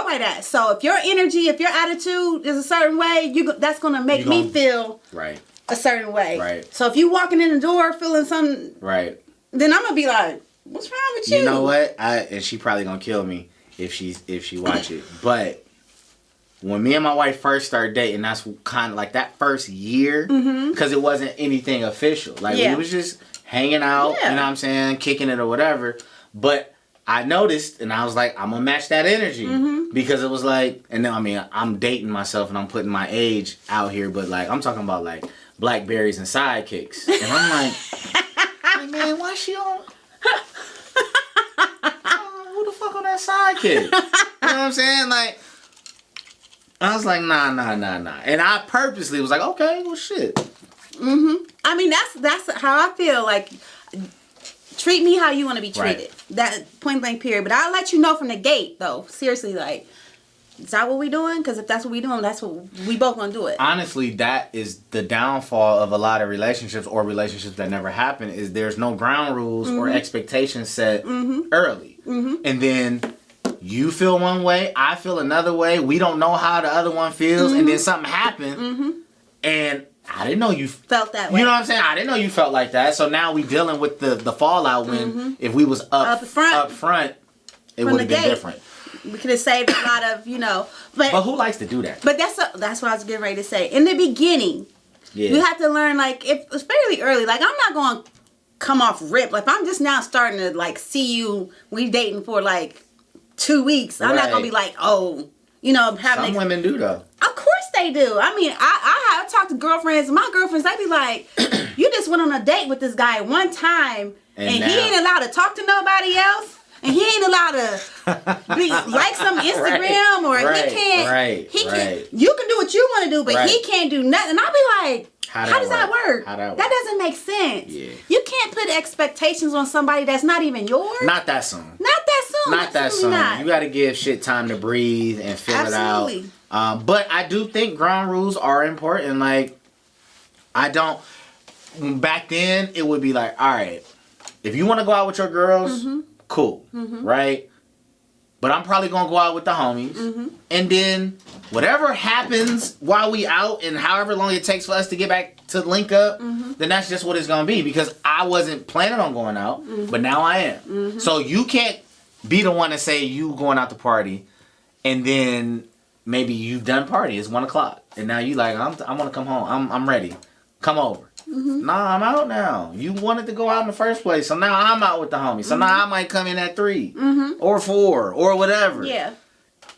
by that. So if your energy, if your attitude is a certain way, that's gonna make me feel right a certain way. Right. So if you walking in the door feeling something, right, then I'm gonna be like, what's wrong with you? You know what? And she probably gonna kill me if she watch it. But when me and my wife first started dating, that's kind of like that first year, because it wasn't anything official. Like, we was just hanging out, you know what I'm saying, kicking it or whatever. But I noticed, and I was like, I'm gonna match that energy, because it was like, and then, I mean, I'm dating myself and I'm putting my age out here, but like, I'm talking about like Blackberries and sidekicks, and I'm like, man, why she on? fuck on that sidekick. You know what I'm saying? Like, I was like, nah. And I purposely was like, okay, well, shit. Mm-hmm. I mean, that's how I feel. Like, treat me how you want to be treated. Right. That point blank period. But I'll let you know from the gate, though. Seriously, like, is that what we doing? Because if that's what we doing, that's what we both gonna do it. Honestly, that is the downfall of a lot of relationships or relationships that never happen. Is there's no ground rules or expectations set early, and then you feel one way, I feel another way. We don't know how the other one feels, and then something happened, and I didn't know you felt that way. You know what I'm saying? I didn't know you felt like that. So now we dealing with the fallout when if we was up front, it would have been different. We could have saved a lot of, But who likes to do that? But that's what I was getting ready to say. In the beginning, you have to learn, like, if it's fairly early. Like, I'm not going to come off rip. Like, if I'm just now starting to, like, see you, we dating for, like, 2 weeks. I'm not going to be like, Some women do, though. Of course they do. I mean, I have talked to girlfriends. My girlfriends, they be like, you just went on a date with this guy one time, and he ain't allowed to talk to nobody else. And he ain't allowed to like some Instagram or he can't. You can do what you want to do, but he can't do nothing. And I'll be like, how does that work? That doesn't make sense. Yeah. You can't put expectations on somebody that's not even yours. Not that soon. Not that soon. You got to give shit time to breathe and feel it out. But I do think ground rules are important. Like, back then, it would be like, all right, if you want to go out with your girls, cool, right? But I'm probably gonna go out with the homies, and then whatever happens while we out, and however long it takes for us to get back to link up, then that's just what it's gonna be. Because I wasn't planning on going out, but now I am. So you can't be the one to say you going out to party, and then maybe you've done party. It's 1 o'clock, and now you like, I want to come home. I'm ready. Come over. Nah, I'm out now. You wanted to go out in the first place, so now I'm out with the homies. So now I might come in at 3 or 4 or whatever. Yeah.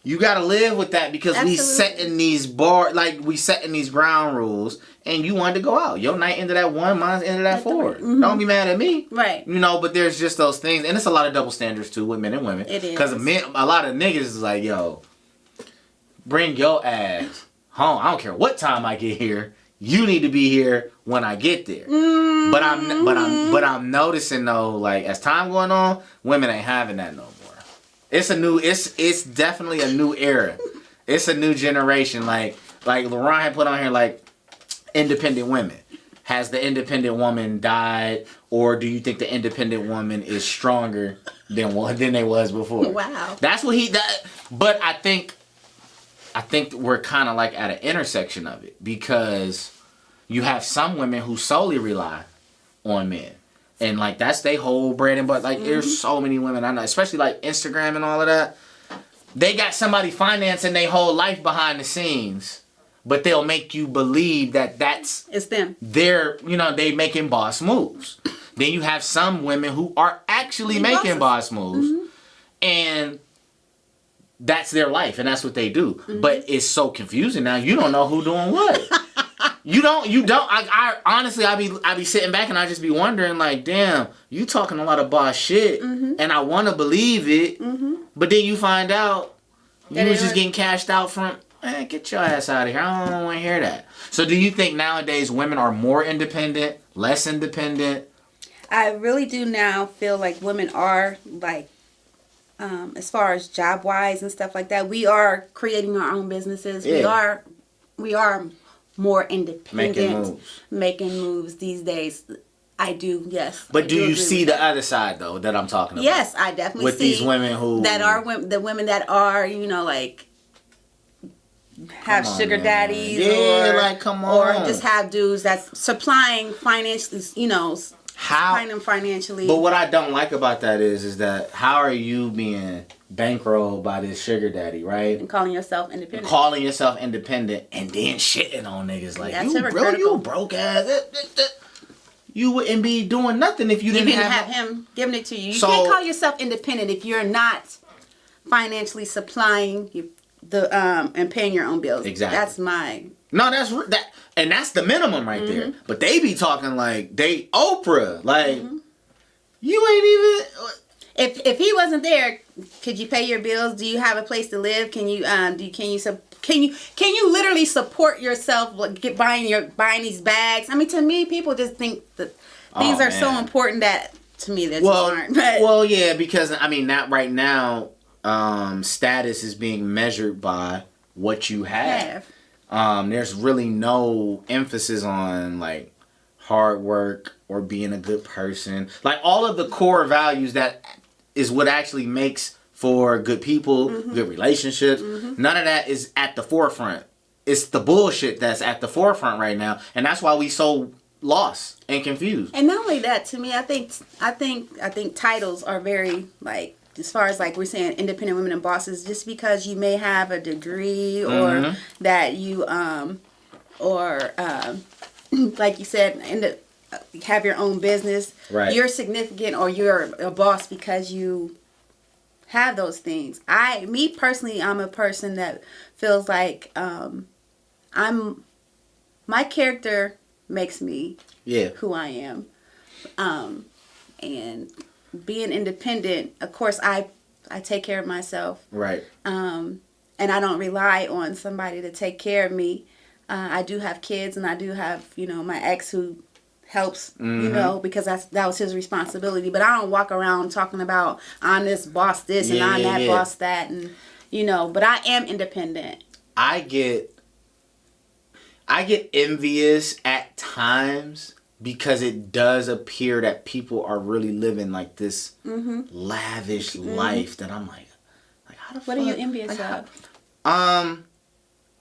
You gotta live with that because we setting these we setting these ground rules, and you wanted to go out. Your night ended at 1, mine's ended at 4. Don't be mad at me, right? But there's just those things, and it's a lot of double standards too with men and women. It is because a lot of niggas is like, yo, bring your ass home. I don't care what time I get here. You need to be here when I get there. But I'm noticing though, like as time going on, women ain't having that no more. It's definitely a new era. It's a new generation. Like LeRon had put on here, like, independent women. Has the independent woman died, or do you think the independent woman is stronger than they was before? Wow. That's what but I think we're kind of like at an intersection of it, because you have some women who solely rely on men, and like that's their whole bread and butter. Like there's so many women I know, especially like Instagram and all of that. They got somebody financing their whole life behind the scenes, but they'll make you believe that it's them. They're they making boss moves. Then you have some women who are actually making boss moves, and that's their life, and that's what they do. But it's so confusing now. You don't know who doing what. You don't. I honestly, I be sitting back and I just be wondering, like, damn, you talking a lot of boss shit, and I want to believe it, but then you find out you was just getting cashed out from. Man, get your ass out of here. I don't want to hear that. So, do you think nowadays women are more independent, less independent? I really do now feel like women are like. As far as job wise and stuff like that, we are creating our own businesses. Yeah. We are more independent, making moves these days. I do, yes. But do you see the other side though that I'm talking about? Yes, I definitely with see these women who the women that are like have sugar daddies, or just have dudes that's supplying financially, supplying them financially. But what I don't like about that is that how are you being bankrolled by this sugar daddy, right? And calling yourself independent. And then shitting on niggas like, you broke ass. You wouldn't be doing nothing if you didn't have him giving it to you. You can't call yourself independent if you're not financially supplying and paying your own bills. Exactly. That's that's the minimum right there. But they be talking like they Oprah, like you ain't even. if he wasn't there, could you pay your bills? Do you have a place to live? Can you can you literally support yourself? Like, buying these bags. I mean, to me, people just think that things are so important that to me they just aren't. But. Well, yeah, because I mean, not right now. Status is being measured by what you have. There's really no emphasis on like hard work or being a good person. Like all of the core values that is what actually makes for good people, good relationships. None of that is at the forefront. It's the bullshit that's at the forefront right now, and that's why we so lost and confused. And not only that, to me, I think titles are very like. As far as like we're saying independent women and bosses, just because you may have a degree or that you like you said have your own business, right. You're significant or you're a boss because you have those things. Me personally, I'm a person that feels like my character makes me who I am. And being independent, of course, I take care of myself. Right. And I don't rely on somebody to take care of me. I do have kids, and I do have, my ex who helps, because that was his responsibility. But I don't walk around talking about I'm this boss this and I'm that boss that, and But I am independent. I get envious at times. Because it does appear that people are really living like this lavish life that I'm like how the fuck? What are you envious of?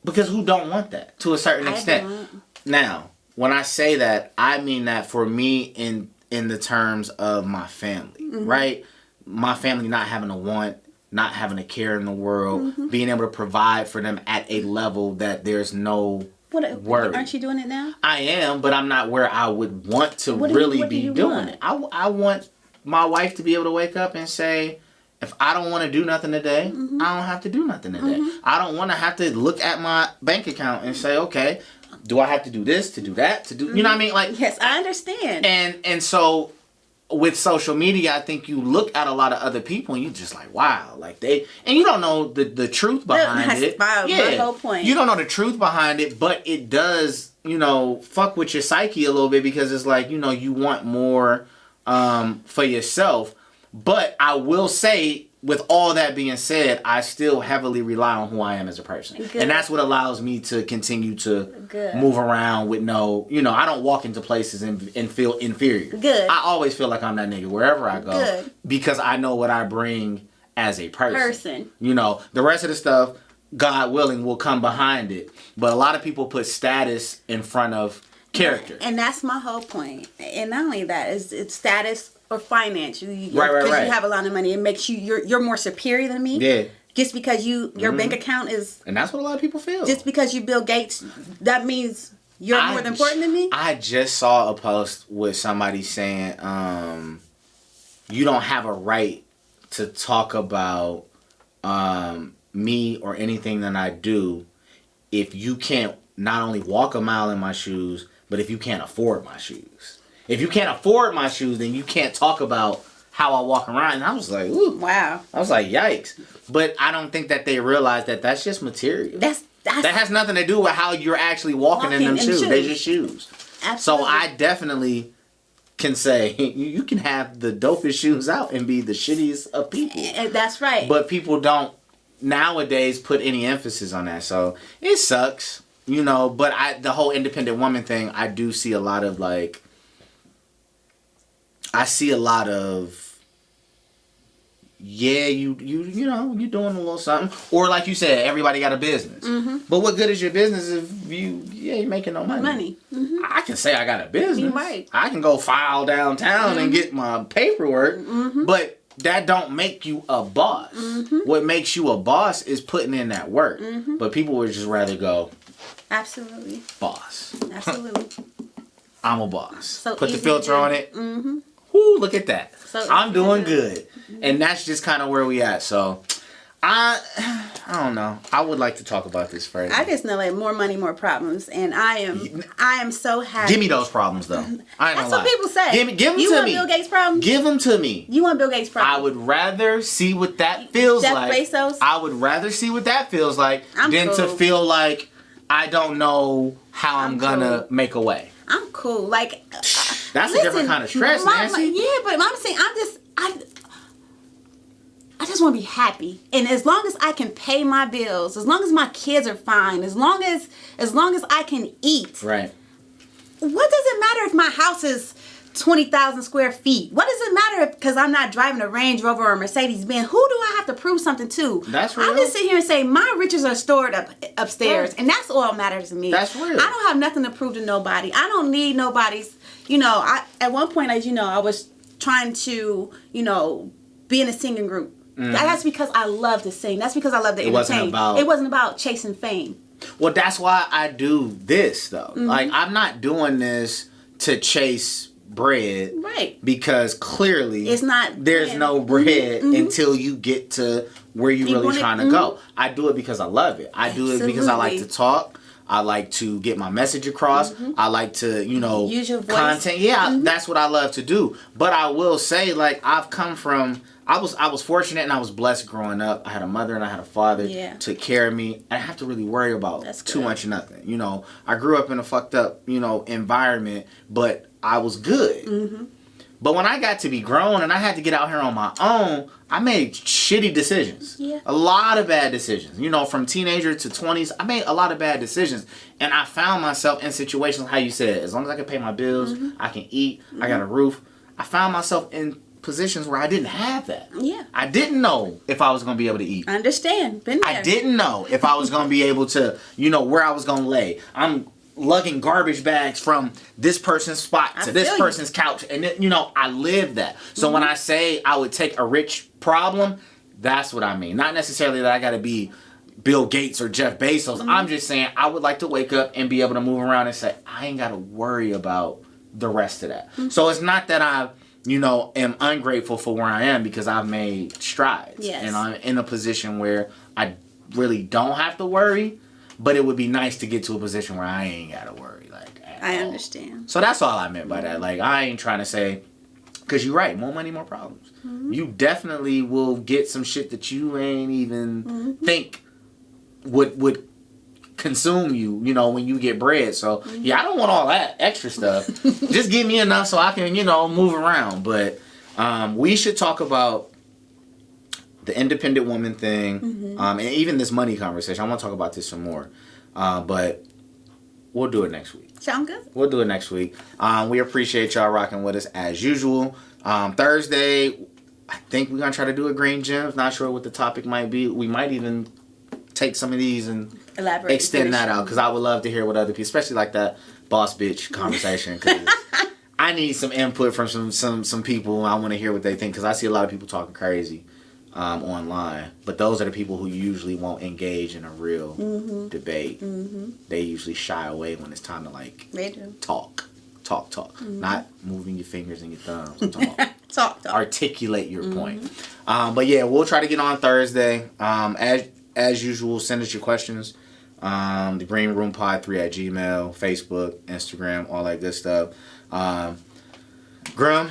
Because who don't want that to a certain extent? Don't. Now, when I say that, I mean that for me in the terms of my family, right? My family not having a want, not having a care in the world, being able to provide for them at a level that there's no worry. Aren't you doing it now? I am, but I'm not where I would want to really be doing it. I want my wife to be able to wake up and say, if I don't want to do nothing today, I don't have to do nothing today. I don't want to have to look at my bank account and say, okay, do I have to do this, to do that, to do, you know what I mean? Like, yes, I understand. And so with social media, I think you look at a lot of other people and you just like, wow, like and you don't know the truth behind it. My whole point. You don't know the truth behind it, but it does, fuck with your psyche a little bit because it's like, you want more for yourself. But I will say, with all that being said, I still heavily rely on who I am as a person. Good. And that's what allows me to continue to move around with I don't walk into places and feel inferior. Good. I always feel like I'm that nigga wherever I go. Because I know what I bring as a person. The rest of the stuff, God willing, will come behind it. But a lot of people put status in front of character. And that's my whole point. And not only that, it's status or finance. Right. Because you have a lot of money, it makes you're more superior than me. Yeah. Just because your bank account is... And that's what a lot of people feel. Just because you Bill Gates, that means you're more important than me? I just saw a post with somebody saying, you don't have a right to talk about me or anything that I do if you can't not only walk a mile in my shoes, but if you can't afford my shoes. If you can't afford my shoes, then you can't talk about how I walk around. And I was like, ooh. Wow. I was like, yikes. But I don't think that they realize that that's just material. That has nothing to do with how you're actually walking in them shoes. They're just shoes. Absolutely. So I definitely can say, you can have the dopest shoes out and be the shittiest of people. That's right. But people don't nowadays put any emphasis on that. So it sucks, but the whole independent woman thing, I do see a lot of you doing a little something, or like you said, everybody got a business. But what good is your business if you ain't making no money? I can say I got a business. Right. I can go file downtown and get my paperwork, but that don't make you a boss. What makes you a boss is putting in that work. But people would just rather go, absolutely, boss. Absolutely. I'm a boss. So put the filter on it. Whoo, look at that. So I'm doing good. And that's just kind of where we at. So I I don't know. I would like to talk about this further. I just know like more money, more problems, and I am so happy. Give me those problems though. I ain't That's gonna what lie. people say. Give them you to me. You want Bill Gates' problems? Give them to me. You want Bill Gates' problems? I would rather see what that feels Jeff like. Bezos? I would rather see what that feels like I'm than to cool. feel like I don't know how I'm gonna make a way. I'm cool. Like That's a different kind of stress, Nancy. Yeah, but I'm saying I just want to be happy, and as long as I can pay my bills, as long as my kids are fine, as long as I can eat. Right. What does it matter if my house is 20,000 square feet? What does it matter because I'm not driving a Range Rover or a Mercedes Benz? Who do I have to prove something to? That's real. I just sit here and say my riches are stored upstairs, and that's all that matters to me. That's real. I don't have nothing to prove to nobody. I don't need nobody's. At one point, as you know, I was trying to, be in a singing group. That's because I love to sing. That's because I love to entertain. It wasn't about chasing fame. Well, that's why I do this though. Like I'm not doing this to chase bread, Right? Because clearly It's not there's bread. no bread until you get to where you're really trying to go. I do it because I love it. I do it because I like to talk. I like to get my message across. I like to, Use your voice. content. Yeah, that's what I love to do. But I will say, like, I've come from. I was fortunate and I was blessed growing up. I had a mother and I had a father. Yeah. Took care of me. I didn't have to really worry about too much of nothing. I grew up in a fucked up, environment, but I was good. But when I got to be grown and I had to get out here on my own, I made shitty decisions. Yeah. A lot of bad decisions. From teenager to 20s, I made a lot of bad decisions. And I found myself in situations, how you said, as long as I can pay my bills, I can eat, I got a roof. I found myself in positions where I didn't have that. Yeah. I didn't know if I was going to be able to eat. I understand. Been there. I didn't know if I was going to be able to, where I was going to lay. I'm lugging garbage bags from this person's spot to this person's couch. And, I lived that. So when I say I would take a rich problem, that's what I mean. Not necessarily that I got to be Bill Gates or Jeff Bezos. I'm just saying I would like to wake up and be able to move around and say, I ain't got to worry about the rest of that. So it's not that I am ungrateful for where I am, because I've made strides. Yes. And I'm in a position where I really don't have to worry, but it would be nice to get to a position where I ain't got to worry. I understand. So that's all I meant by that. Like, I ain't trying to say, because you're right, more money, more problems. You definitely will get some shit that you ain't even think would consume you, when you get bread. So yeah, I don't want all that extra stuff. Just give me enough so I can, move around. But we should talk about the independent woman thing, and even this money conversation. I want to talk about this some more, but we'll do it next week. Sound good? We'll do it next week. We appreciate y'all rocking with us as usual. Thursday, I think we're gonna try to do a green gems. Not sure what the topic might be. We might even take some of these and extend that out, because I would love to hear what other people, especially like that boss bitch conversation, because I need some input from some people. I want to hear what they think, because I see a lot of people talking crazy online, but those are the people who usually won't engage in a real debate. They usually shy away when it's time to they do. talk, not moving your fingers and your thumbs. Talk. Articulate your point. But yeah, we'll try to get on Thursday. As usual, send us your questions. The Green Room Pod 3 at Gmail, Facebook, Instagram, all that good stuff. Grum,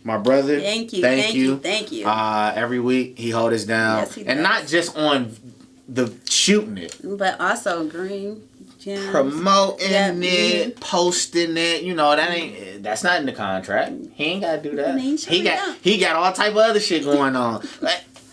my brother. Thank you. Every week he hold us down, Yes, he and does. not just on the shooting it, but also green gems. promoting it, posting it. That's not in the contract. He ain't got to do that. He got all type of other shit going on.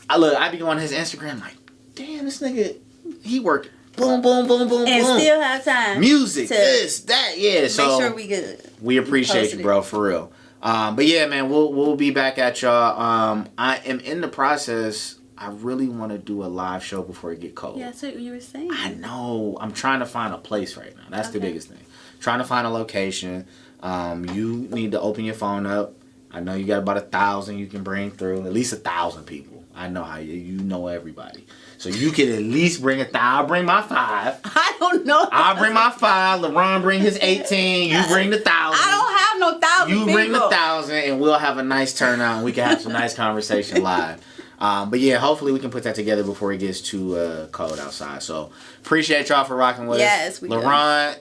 I be on his Instagram like, damn, this nigga, he worked boom, boom, boom, boom, and boom. still have time. Music, to this, that, yeah. So make sure we good. We appreciate you, bro, for real. But yeah, man, we'll be back at y'all. I am in the process. I really want to do a live show before it get cold. Yeah, that's what you were saying. I know. I'm trying to find a place right now. That's the biggest thing. Trying to find a location. You need to open your phone up. I know you got about 1,000 you can bring through. At least 1,000 people. I know how you know everybody. So you can at least bring 1,000. I'll bring my 5. I don't know. I'll bring my 5. LeRon bring his 18. You bring the 1,000. I don't have no 1,000 You people. bring the 1,000 and we'll have a nice turnout and we can have some nice conversation live. But yeah, hopefully we can put that together before it gets too cold outside. So appreciate y'all for rocking with us. Yes, we do. LeRon,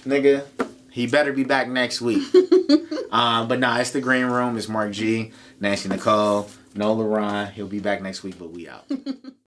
nigga, he better be back next week. But nah, it's the Green Room. It's MarcG, Nancy NiChole, no LeRon. He'll be back next week, but we out.